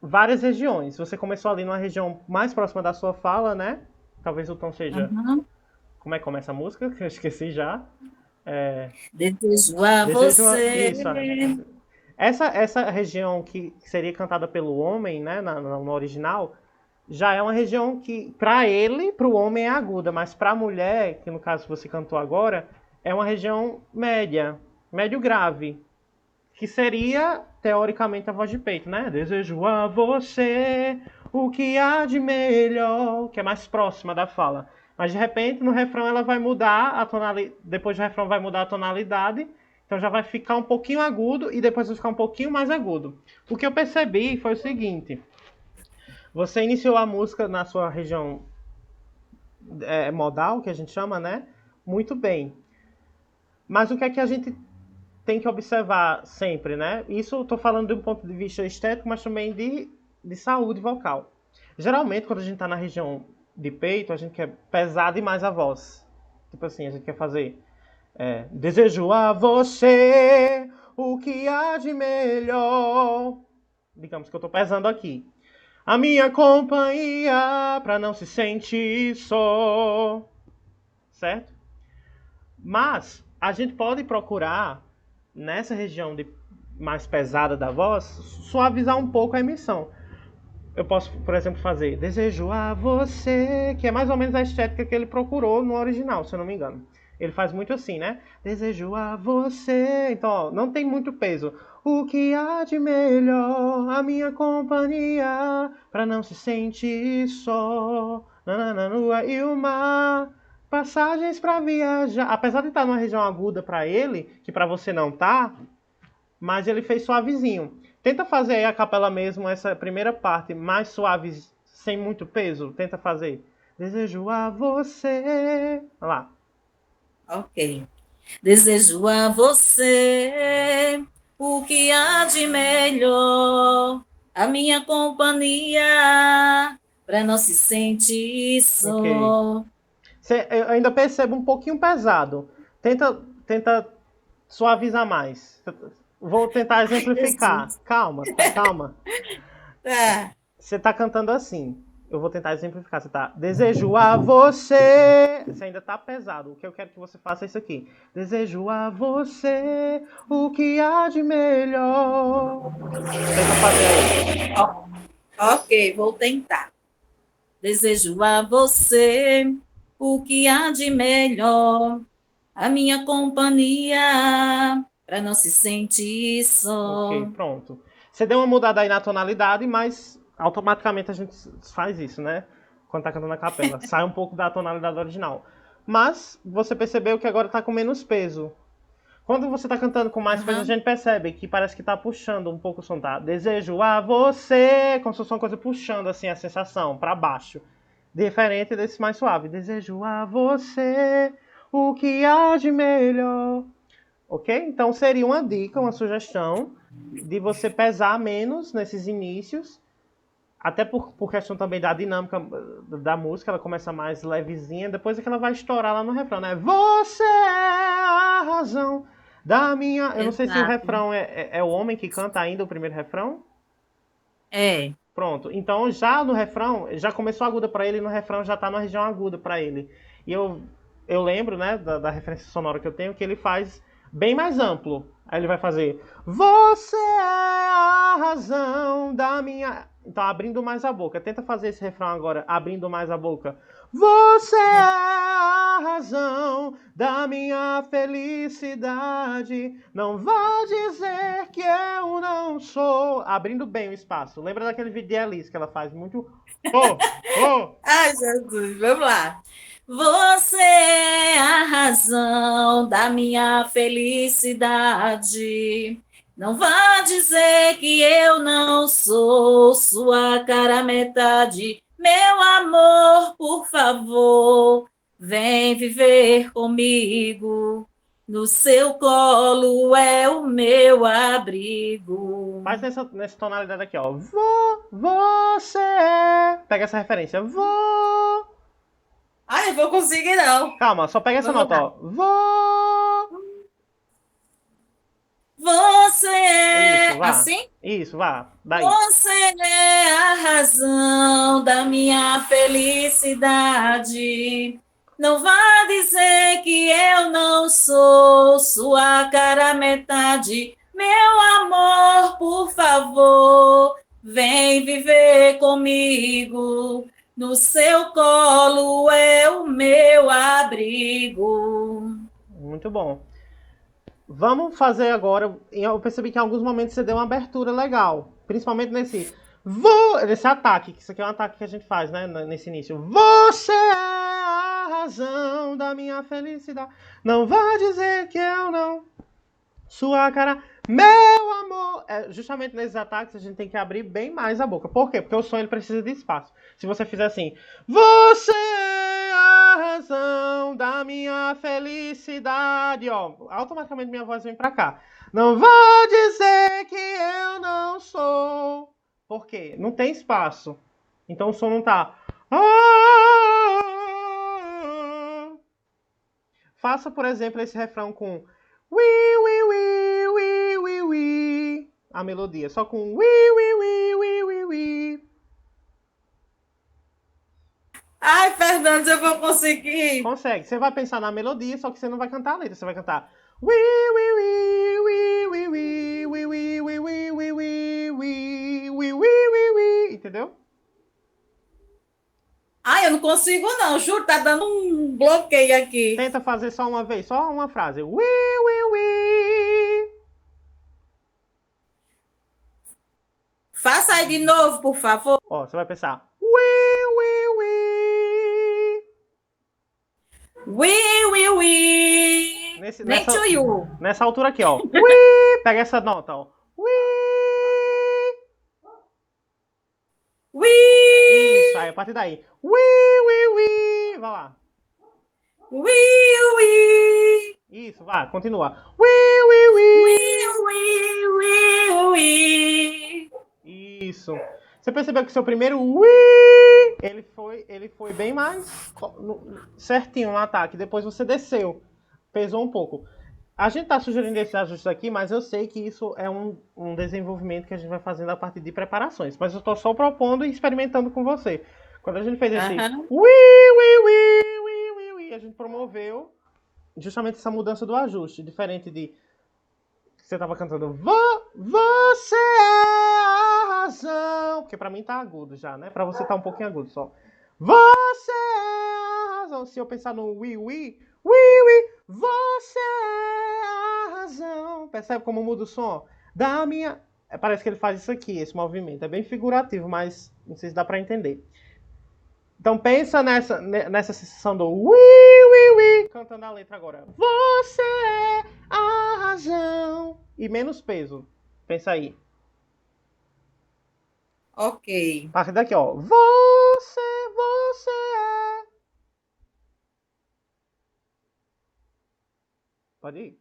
várias regiões. Você começou ali numa região mais próxima da sua fala, né? Talvez o tom seja...
Uhum.
Como é que começa a música? Que eu esqueci já.
Desejo a você.
Isso. Essa região que seria cantada pelo homem, né, no original, já é uma região que, para ele, para o homem é aguda, mas para a mulher, que no caso você cantou agora, é uma região média, médio grave, que seria, teoricamente, a voz de peito, né? Desejo a você o que há de melhor, que é mais próxima da fala. Mas, de repente, no refrão ela vai mudar a tonalidade, depois do refrão vai mudar a tonalidade, então já vai ficar um pouquinho agudo e depois vai ficar um pouquinho mais agudo. O que eu percebi foi o seguinte: você iniciou a música na sua região modal, que a gente chama, né? Muito bem. Mas o que é que a gente tem que observar sempre, né? Isso eu estou falando de um ponto de vista estético, mas também de saúde vocal. Geralmente, quando a gente está na região de peito, a gente quer pesar demais a voz. Tipo assim, a gente quer fazer... desejo a você o que há de melhor. Digamos que eu estou pesando aqui. A minha companhia pra não se sentir só. Certo? Mas a gente pode procurar, nessa região mais pesada da voz, suavizar um pouco a emissão. Eu posso, por exemplo, fazer desejo a você, que é mais ou menos a estética que ele procurou no original, se eu não me engano. Ele faz muito assim, né? Desejo a você. Então, ó, não tem muito peso. O que há de melhor, a minha companhia, pra não se sentir só. Na lua e o mar. Passagens pra viajar. Apesar de estar numa região aguda pra ele, que pra você não tá, mas ele fez suavezinho. Tenta fazer aí a capela mesmo, essa primeira parte, mais suave, sem muito peso. Tenta fazer. Desejo a você. Olha lá.
Ok. Desejo a você o que há de melhor, a minha companhia, para não se sentir só.
Eu ainda percebo um pouquinho pesado. Tenta suavizar mais. Vou tentar exemplificar. Calma, calma.
Tá.
Você tá cantando assim. Eu vou tentar exemplificar. Você tá. Desejo a você. Você ainda tá pesado. O que eu quero que você faça é isso aqui. Desejo a você o que há de melhor. Tenta fazer aí.
Ok, vou tentar. Desejo a você o que há de melhor, a minha companhia, para não se sentir só.
Ok, pronto. Você deu uma mudada aí na tonalidade, mas automaticamente a gente faz isso, né? Quando tá cantando a capela. Sai um pouco da tonalidade original. Mas você percebeu que agora tá com menos peso. Quando você tá cantando com mais peso, a gente percebe que parece que tá puxando um pouco o som, tá? Desejo a você, como se fosse uma coisa puxando assim a sensação para baixo. Diferente desse mais suave. Desejo a você o que há de melhor. Ok? Então seria uma dica, uma sugestão de você pesar menos nesses inícios. Até por questão também da dinâmica da música, ela começa mais levezinha, depois é que ela vai estourar lá no refrão, né? Você é a razão da minha... Eu não sei se o refrão é o homem que canta ainda o primeiro refrão.
É.
Pronto. Então já no refrão, já começou aguda pra ele e no refrão já tá na região aguda pra ele. E eu lembro, né, da referência sonora que eu tenho, que ele faz bem mais amplo. Aí ele vai fazer: você é a razão da minha... Então, abrindo mais a boca. Tenta fazer esse refrão agora, abrindo mais a boca. Você é a razão da minha felicidade. Não vá dizer que eu não sou. Abrindo bem o espaço. Lembra daquele vídeo de Alice que ela faz muito...
Ai, Jesus, vamos lá. Você é a razão da minha felicidade. Não vá dizer que eu não sou sua cara metade. Meu amor, por favor, vem viver comigo. No seu colo é o meu abrigo.
Faz nessa tonalidade aqui, ó. Você. Pega essa referência.
Ai, eu vou conseguir não.
Calma, só pega essa nota, ó.
Você é...
Isso, vá.
Assim?
Isso, vá. Daí.
Você é a razão da minha felicidade. Não vá dizer que eu não sou sua cara metade. Meu amor, por favor, vem viver comigo. No seu colo é o meu abrigo.
Muito bom. Vamos fazer agora. Eu percebi que em alguns momentos você deu uma abertura legal. Principalmente nesse ataque. Isso aqui é um ataque que a gente faz, né? Nesse início. Você é a razão da minha felicidade. Não vá dizer que eu não. Sua cara. Meu amor. Justamente nesses ataques a gente tem que abrir bem mais a boca. Por quê? Porque o som ele precisa de espaço. Se você fizer assim. Você é a razão da minha felicidade. Ó, automaticamente minha voz vem pra cá. Não vá dizer que eu não sou. Por quê? Não tem espaço. Então o som não tá. Faça, por exemplo, esse refrão com a melodia. Só com
Ai, Fernando, eu vou conseguir.
Consegue. Você vai pensar na melodia, só que você não vai cantar a letra. Você vai cantar entendeu?
Ai, eu não consigo não, juro, tá dando um bloqueio aqui.
Tenta fazer só uma vez, só uma frase.
Faça aí de novo, por favor.
Ó, você vai pensar
We. Nem to you.
Nessa altura aqui, ó. We. Pega essa nota, ó. We. Isso, aí a partir daí. We. Vai lá.
We.
Isso, vai, continua.
We.
Isso. Você percebeu que seu primeiro ele foi bem mais certinho no ataque. Depois você desceu. Pesou um pouco. A gente tá sugerindo esses ajustes aqui, mas eu sei que isso é um desenvolvimento que a gente vai fazendo a partir de preparações. Mas eu tô só propondo e experimentando com você. Quando a gente fez esse a gente promoveu justamente essa mudança do ajuste. Diferente de você tava cantando você é a razão. Porque pra mim tá agudo já, né? Pra você tá um pouquinho agudo só. Você é a razão. Se eu pensar no você é a razão. Percebe como muda o som? Da minha... Parece que ele faz isso aqui, esse movimento. É bem figurativo, mas não sei se dá pra entender. Então pensa nessa sensação do cantando a letra agora. Você é a razão. E menos peso. Pensa aí.
Ok.
A partir daqui, ó. Você é. Pode ir.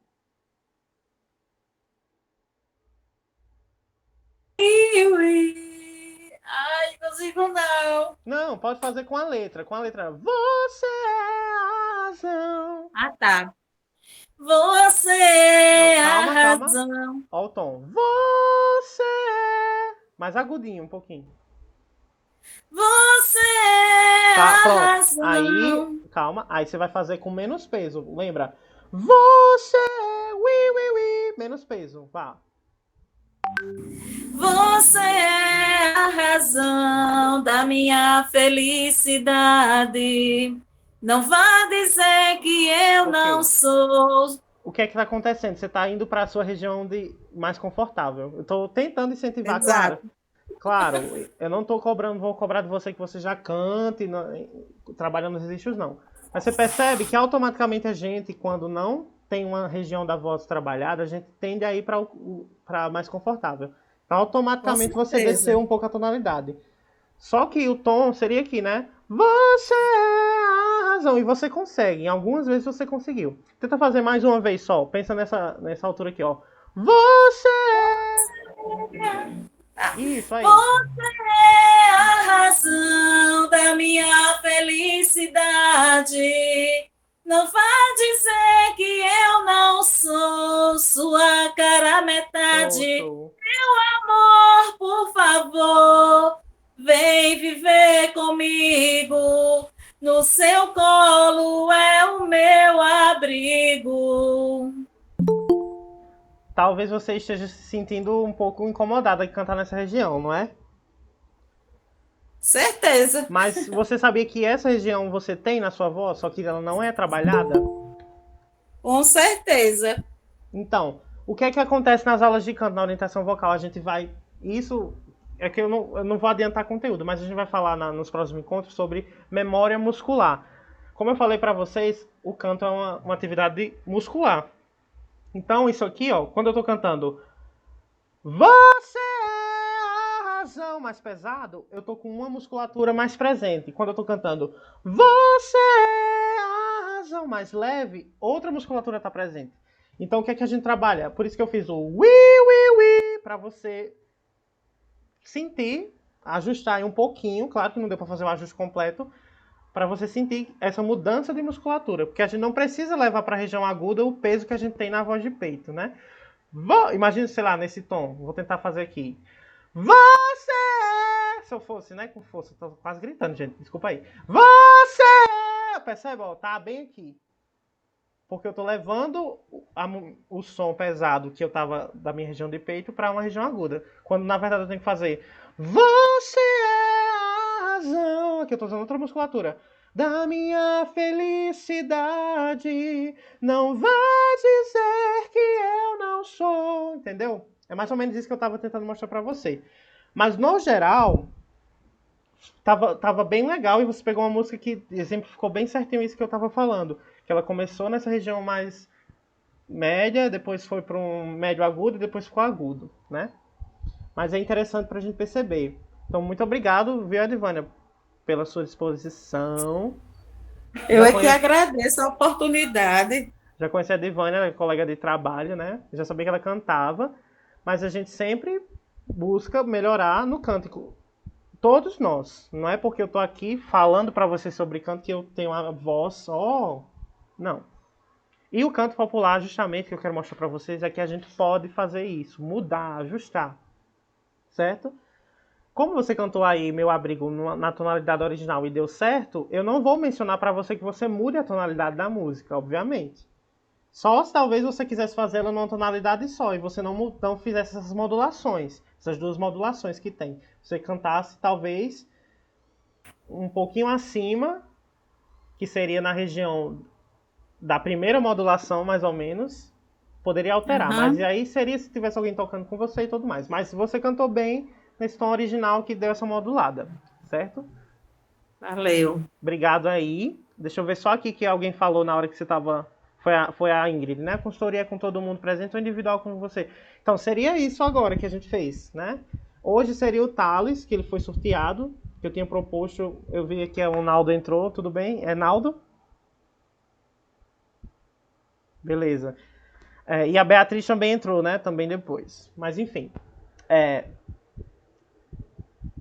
Ai, não consigo não.
Não, pode fazer com a letra. Com a letra. Você é a razão.
Ah, tá. Você é a
Calma.
razão.
Ó o tom. Você é. Mais agudinho um pouquinho.
Você é
Tá,
a
pronto.
razão.
Aí, calma. Aí você vai fazer com menos peso. Lembra? Você é. Menos peso. Vá.
Você é a razão da minha felicidade. Não vá dizer que eu não sou.
O que é que tá acontecendo? Você tá indo para a sua região mais confortável. Eu tô tentando incentivar,
Exato.
Claro, eu não tô cobrando, vou cobrar de você que você já cante, trabalhando nos registros, não. Mas você percebe que automaticamente a gente, quando não tem uma região da voz trabalhada, a gente tende a ir para mais confortável. Então, automaticamente você desceu um pouco a tonalidade. Só que o tom seria aqui, né? Você é a razão. E você consegue. Em algumas vezes você conseguiu. Tenta fazer mais uma vez só. Pensa nessa altura aqui, ó. Você é... Isso aí.
Você é a razão da minha felicidade. Não vá dizer que eu não sou sua cara metade. Meu amor, por favor, vem viver comigo. No seu colo é o meu abrigo.
Talvez você esteja se sentindo um pouco incomodada de cantar nessa região, não é?
Certeza.
Mas você sabia que essa região você tem na sua voz, só que ela não é trabalhada?
Com certeza.
Então, o que é que acontece nas aulas de canto, na orientação vocal? A gente vai... Isso é que eu não vou adiantar conteúdo, mas a gente vai falar nos próximos encontros sobre memória muscular. Como eu falei para vocês, o canto é uma atividade muscular. Então, isso aqui, ó, quando eu tô cantando você é a razão mais pesado, eu tô com uma musculatura mais presente. Quando eu tô cantando você é a razão mais leve, outra musculatura tá presente. Então, o que é que a gente trabalha? Por isso que eu fiz o para você sentir, ajustar aí um pouquinho. Claro que não deu para fazer o ajuste completo, para você sentir essa mudança de musculatura. Porque a gente não precisa levar para a região aguda o peso que a gente tem na voz de peito, né? Imagina, sei lá, nesse tom. Vou tentar fazer aqui. Você... Se eu fosse, né? Com força. Tô quase gritando, gente. Desculpa aí. Você... Percebe? Ó, tá bem aqui. Porque eu tô levando o som pesado que eu tava da minha região de peito para uma região aguda. Quando, na verdade, eu tenho que fazer você é a razão. Aqui eu tô usando outra musculatura. Da minha felicidade. Não vá dizer que eu não sou. Entendeu? É mais ou menos isso que eu tava tentando mostrar para você. Mas, no geral, tava bem legal. E você pegou uma música que exemplificou bem certinho isso que eu tava falando. que ela começou nessa região mais média, depois foi para um médio agudo e depois ficou agudo, né? Mas é interessante para a gente perceber. Então, muito obrigado, viu, Edivânia, pela sua disposição.
Eu é que agradeço a oportunidade.
Já conheci a Edivânia, ela é colega de trabalho, né? Já sabia que ela cantava, mas a gente sempre busca melhorar no canto. Todos nós. Não é porque eu tô aqui falando para vocês sobre canto que eu tenho uma voz só. Não. E o canto popular, justamente, que eu quero mostrar para vocês, é que a gente pode fazer isso, mudar, ajustar. Certo? Como você cantou aí Meu Abrigo na tonalidade original e deu certo, eu não vou mencionar para você que você mude a tonalidade da música, obviamente. Só se talvez você quisesse fazê-la numa tonalidade só e você não fizesse essas modulações, essas duas modulações que tem. Você cantasse talvez um pouquinho acima, que seria na região da primeira modulação, mais ou menos, poderia alterar. Mas aí seria se tivesse alguém tocando com você e tudo mais. Mas se você cantou bem nesse tom original que deu essa modulada, certo?
Valeu.
Obrigado aí. Deixa eu ver só aqui que alguém falou na hora que você estava... Foi a Ingrid, né? Consultoria com todo mundo presente ou individual com você. Então, seria isso agora que a gente fez, né? Hoje seria o Thales, que ele foi sorteado, que eu tinha proposto. Eu vi que o Naldo entrou, tudo bem? É Naldo? Beleza. E a Beatriz também entrou, né? Também depois. Mas, enfim.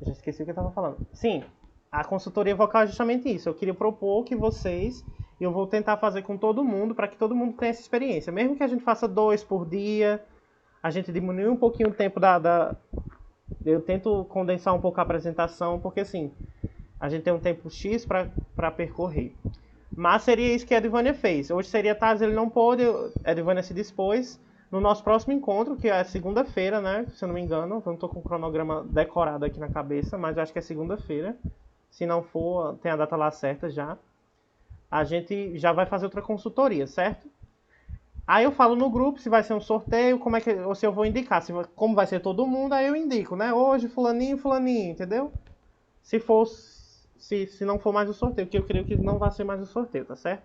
Já esqueci o que eu estava falando. Sim, a consultoria vocal é justamente isso. Eu queria propor que vocês... Eu vou tentar fazer com todo mundo, para que todo mundo tenha essa experiência. Mesmo que a gente faça 2 por dia, a gente diminui um pouquinho o tempo Eu tento condensar um pouco a apresentação, porque assim, a gente tem um tempo X para percorrer. Mas seria isso que a Edivânia fez. Hoje seria Thales, ele não pôde, a Edivânia se dispôs. No nosso próximo encontro, que é segunda-feira, né? Se eu não me engano, eu não estou com o cronograma decorado aqui na cabeça, mas eu acho que é segunda-feira. Se não for, tem a data lá certa já. A gente já vai fazer outra consultoria, certo? Aí eu falo no grupo se vai ser um sorteio, ou se eu vou indicar, como vai ser todo mundo, aí eu indico, né? Hoje fulaninho, fulaninho, entendeu? Se não for mais o sorteio, que eu creio que não vai ser mais o sorteio, tá certo?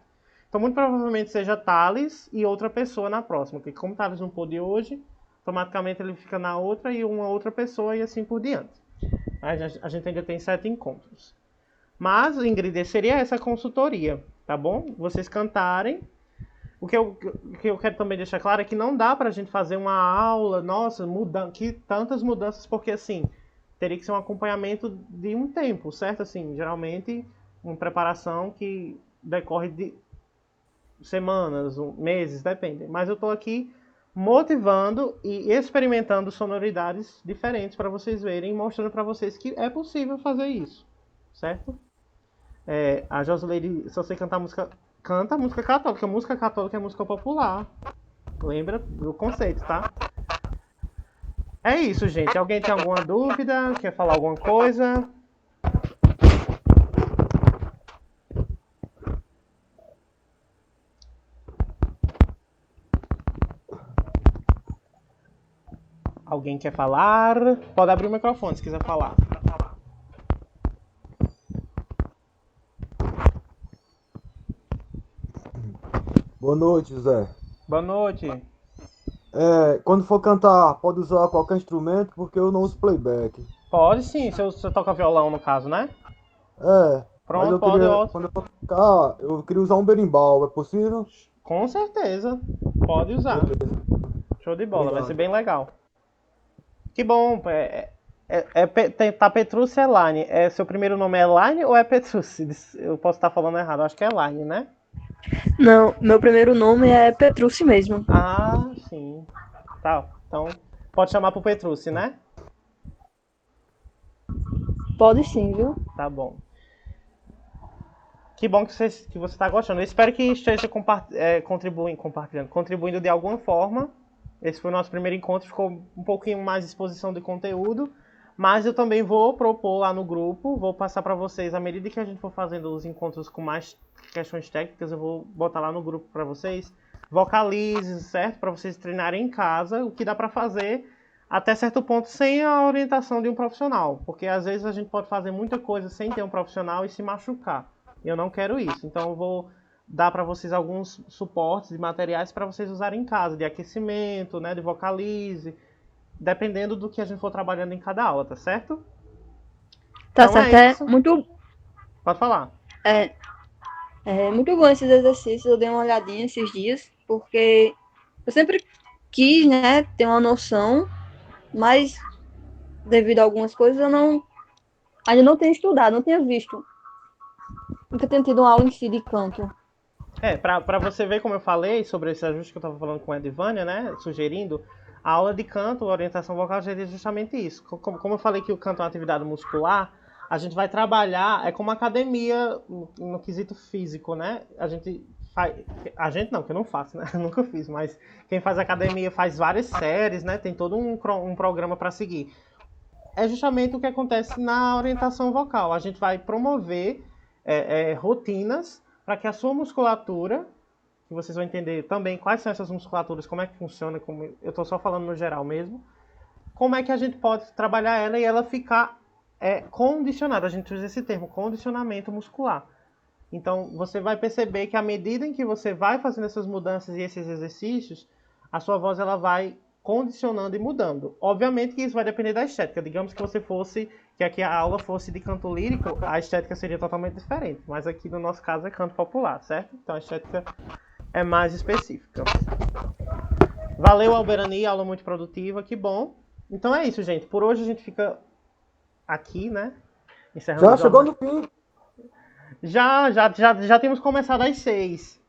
Então muito provavelmente seja Thales e outra pessoa na próxima, porque como Thales não pôde hoje, automaticamente ele fica na outra e uma outra pessoa e assim por diante. A gente ainda tem 7 encontros. Mas, Ingrid, seria essa consultoria, tá bom? Vocês cantarem. O que eu quero também deixar claro é que não dá pra gente fazer uma aula, nossa, tantas mudanças, porque assim, teria que ser um acompanhamento de um tempo, certo? Assim, geralmente, uma preparação que decorre de semanas, meses, depende. Mas eu tô aqui motivando e experimentando sonoridades diferentes para vocês verem, mostrando para vocês que é possível fazer isso, certo? A Josileide, se você cantar música, canta música católica. Música católica é música popular. Lembra do conceito, tá? É isso, gente. Alguém tem alguma dúvida? Quer falar alguma coisa? Alguém quer falar? Pode abrir o microfone se quiser falar.
Boa noite, José.
Boa noite.
Quando for cantar, pode usar qualquer instrumento, porque eu não uso playback.
Pode sim, se você toca violão no caso, né? Pronto,
quando eu for tocar, eu queria usar um berimbau, é possível?
Com certeza, pode usar. Beleza. Show de bola, vai ser bem legal. Que bom, tá Petrucci Elaine. Seu primeiro nome é Elaine ou é Petrucci? Eu posso estar falando errado, acho que é Elaine, né?
Não, meu primeiro nome é Petrucci mesmo.
Ah, sim. Tá, então pode chamar pro Petrucci, né?
Pode sim, viu?
Tá bom. Que bom que você está gostando. Eu espero que esteja contribuindo de alguma forma. Esse foi o nosso primeiro encontro, ficou um pouquinho mais de exposição de conteúdo. Mas eu também vou propor lá no grupo, vou passar para vocês, à medida que a gente for fazendo os encontros com mais questões técnicas, eu vou botar lá no grupo para vocês, vocalizes, certo? Para vocês treinarem em casa, o que dá para fazer até certo ponto sem a orientação de um profissional. Porque às vezes a gente pode fazer muita coisa sem ter um profissional e se machucar. E eu não quero isso. Então eu vou dar para vocês alguns suportes e materiais para vocês usarem em casa, de aquecimento, né, de vocalize, dependendo do que a gente for trabalhando em cada aula, tá certo?
Tá
Então
certo,
é isso.
muito,
Pode falar.
é muito bom esses exercícios, eu dei uma olhadinha esses dias, porque eu sempre quis, né, ter uma noção, mas devido a algumas coisas eu ainda não tenho estudado, não tenho visto. Nunca tenho tido uma aula em si de canto.
Para você ver como eu falei sobre esse ajuste que eu estava falando com a Edvânia, né, sugerindo, a aula de canto, orientação vocal, seria justamente isso. Como eu falei que o canto é uma atividade muscular, a gente vai trabalhar, é como academia no quesito físico, né? A gente não, que eu não faço, né? Eu nunca fiz, mas quem faz academia faz várias séries, né? Tem todo um programa para seguir. É justamente o que acontece na orientação vocal. A gente vai promover rotinas para que a sua musculatura, que vocês vão entender também quais são essas musculaturas, como é que funciona, eu estou só falando no geral mesmo, como é que a gente pode trabalhar ela e ela ficar condicionada. A gente usa esse termo, condicionamento muscular. Então, você vai perceber que à medida em que você vai fazendo essas mudanças e esses exercícios, a sua voz ela vai condicionando e mudando. Obviamente que isso vai depender da estética. Digamos que aqui a aula fosse de canto lírico, a estética seria totalmente diferente. Mas aqui no nosso caso é canto popular, certo? Então a estética é mais específica. Valeu, Alberani, aula muito produtiva, que bom. Então é isso, gente. Por hoje a gente fica aqui, né? Encerrando
Já chegou no fim.
Já temos começado às 6.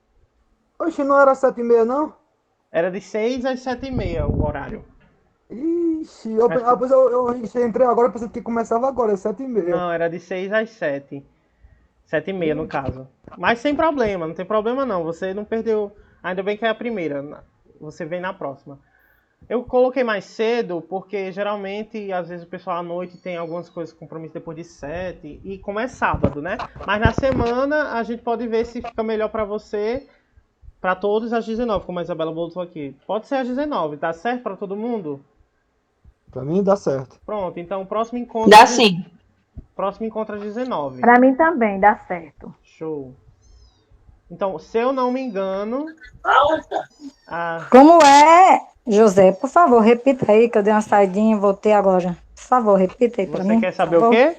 Oxe, não era 7h30, não?
Era de 6 às 7h30 o horário.
Ixi, eu entrei agora pensando que começava agora, é 7h30.
Não, era de 6 às 7. 7h30 no caso. Mas sem problema, não tem problema não. Você não perdeu. Ainda bem que é a primeira. Você vem na próxima. Eu coloquei mais cedo porque geralmente, às vezes o pessoal à noite tem algumas coisas, compromisso depois de 7. E como é sábado, né? Mas na semana a gente pode ver se fica melhor pra você. Para todos às 19, como a Isabela botou aqui. Pode ser às 19, tá certo para todo mundo?
Pra mim dá certo.
Pronto, então o próximo encontro...
Dá sim.
Próximo encontro às 19.
Pra mim também, dá certo.
Show. Então, se eu não me engano...
Como é, José? Por favor, repita aí, que eu dei uma saidinha e voltei agora. Por favor, repita aí pra mim.
Você quer saber o quê?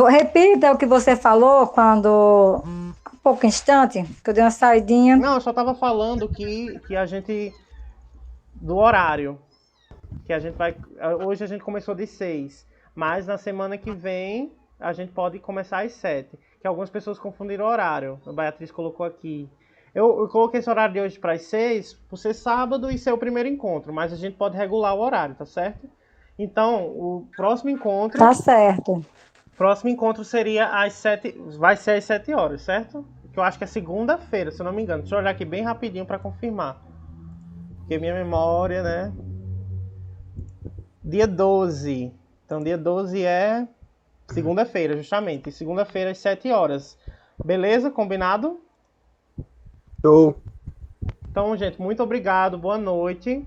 Repita o que você falou quando... Há pouco instante, que eu dei uma saidinha.
Não, eu só tava falando que a gente... Do horário. Que a gente vai... Hoje a gente começou de 6. Mas na semana que vem a gente pode começar às 7. Que algumas pessoas confundiram o horário. A Beatriz colocou aqui. Eu coloquei esse horário de hoje para as 6 por ser sábado e ser o primeiro encontro. Mas a gente pode regular o horário, tá certo? Então, o próximo encontro...
Tá certo.
Próximo encontro seria às 7, vai ser às 7 horas, certo? Que eu acho que é segunda-feira, se eu não me engano. Deixa eu olhar aqui bem rapidinho para confirmar. Porque minha memória, né? Dia 12. Então dia 12 é segunda-feira, justamente. E segunda-feira às 7 horas. Beleza? Combinado?
Show.
Então, gente, muito obrigado. Boa noite.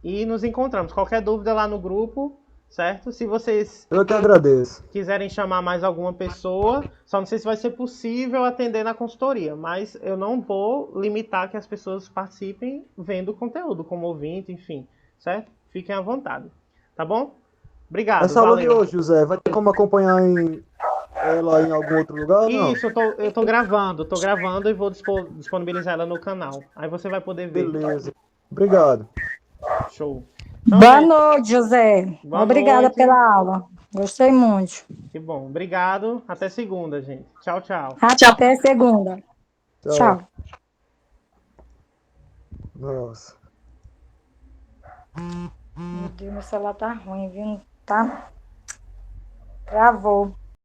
E nos encontramos. Qualquer dúvida lá no grupo... Certo? Se vocês
Eu que agradeço.
quiserem chamar mais alguma pessoa, só não sei se vai ser possível atender na consultoria, mas eu não vou limitar que as pessoas participem vendo o conteúdo, como ouvinte, enfim, certo? Fiquem à vontade, tá bom? Obrigado,
Essa aula de
valeu.
hoje, José, vai ter como acompanhar ela em algum outro lugar ou não?
Isso, eu tô gravando e vou disponibilizar ela no canal. Aí você vai poder ver.
Beleza. Obrigado.
Show.
Então, boa noite, José. Obrigada
noite.
Pela aula. Gostei muito.
Que bom. Obrigado. Até segunda, gente. Tchau, tchau.
Até segunda. Tchau.
Nossa.
Meu Deus, meu celular tá ruim, viu? Tá? Travou.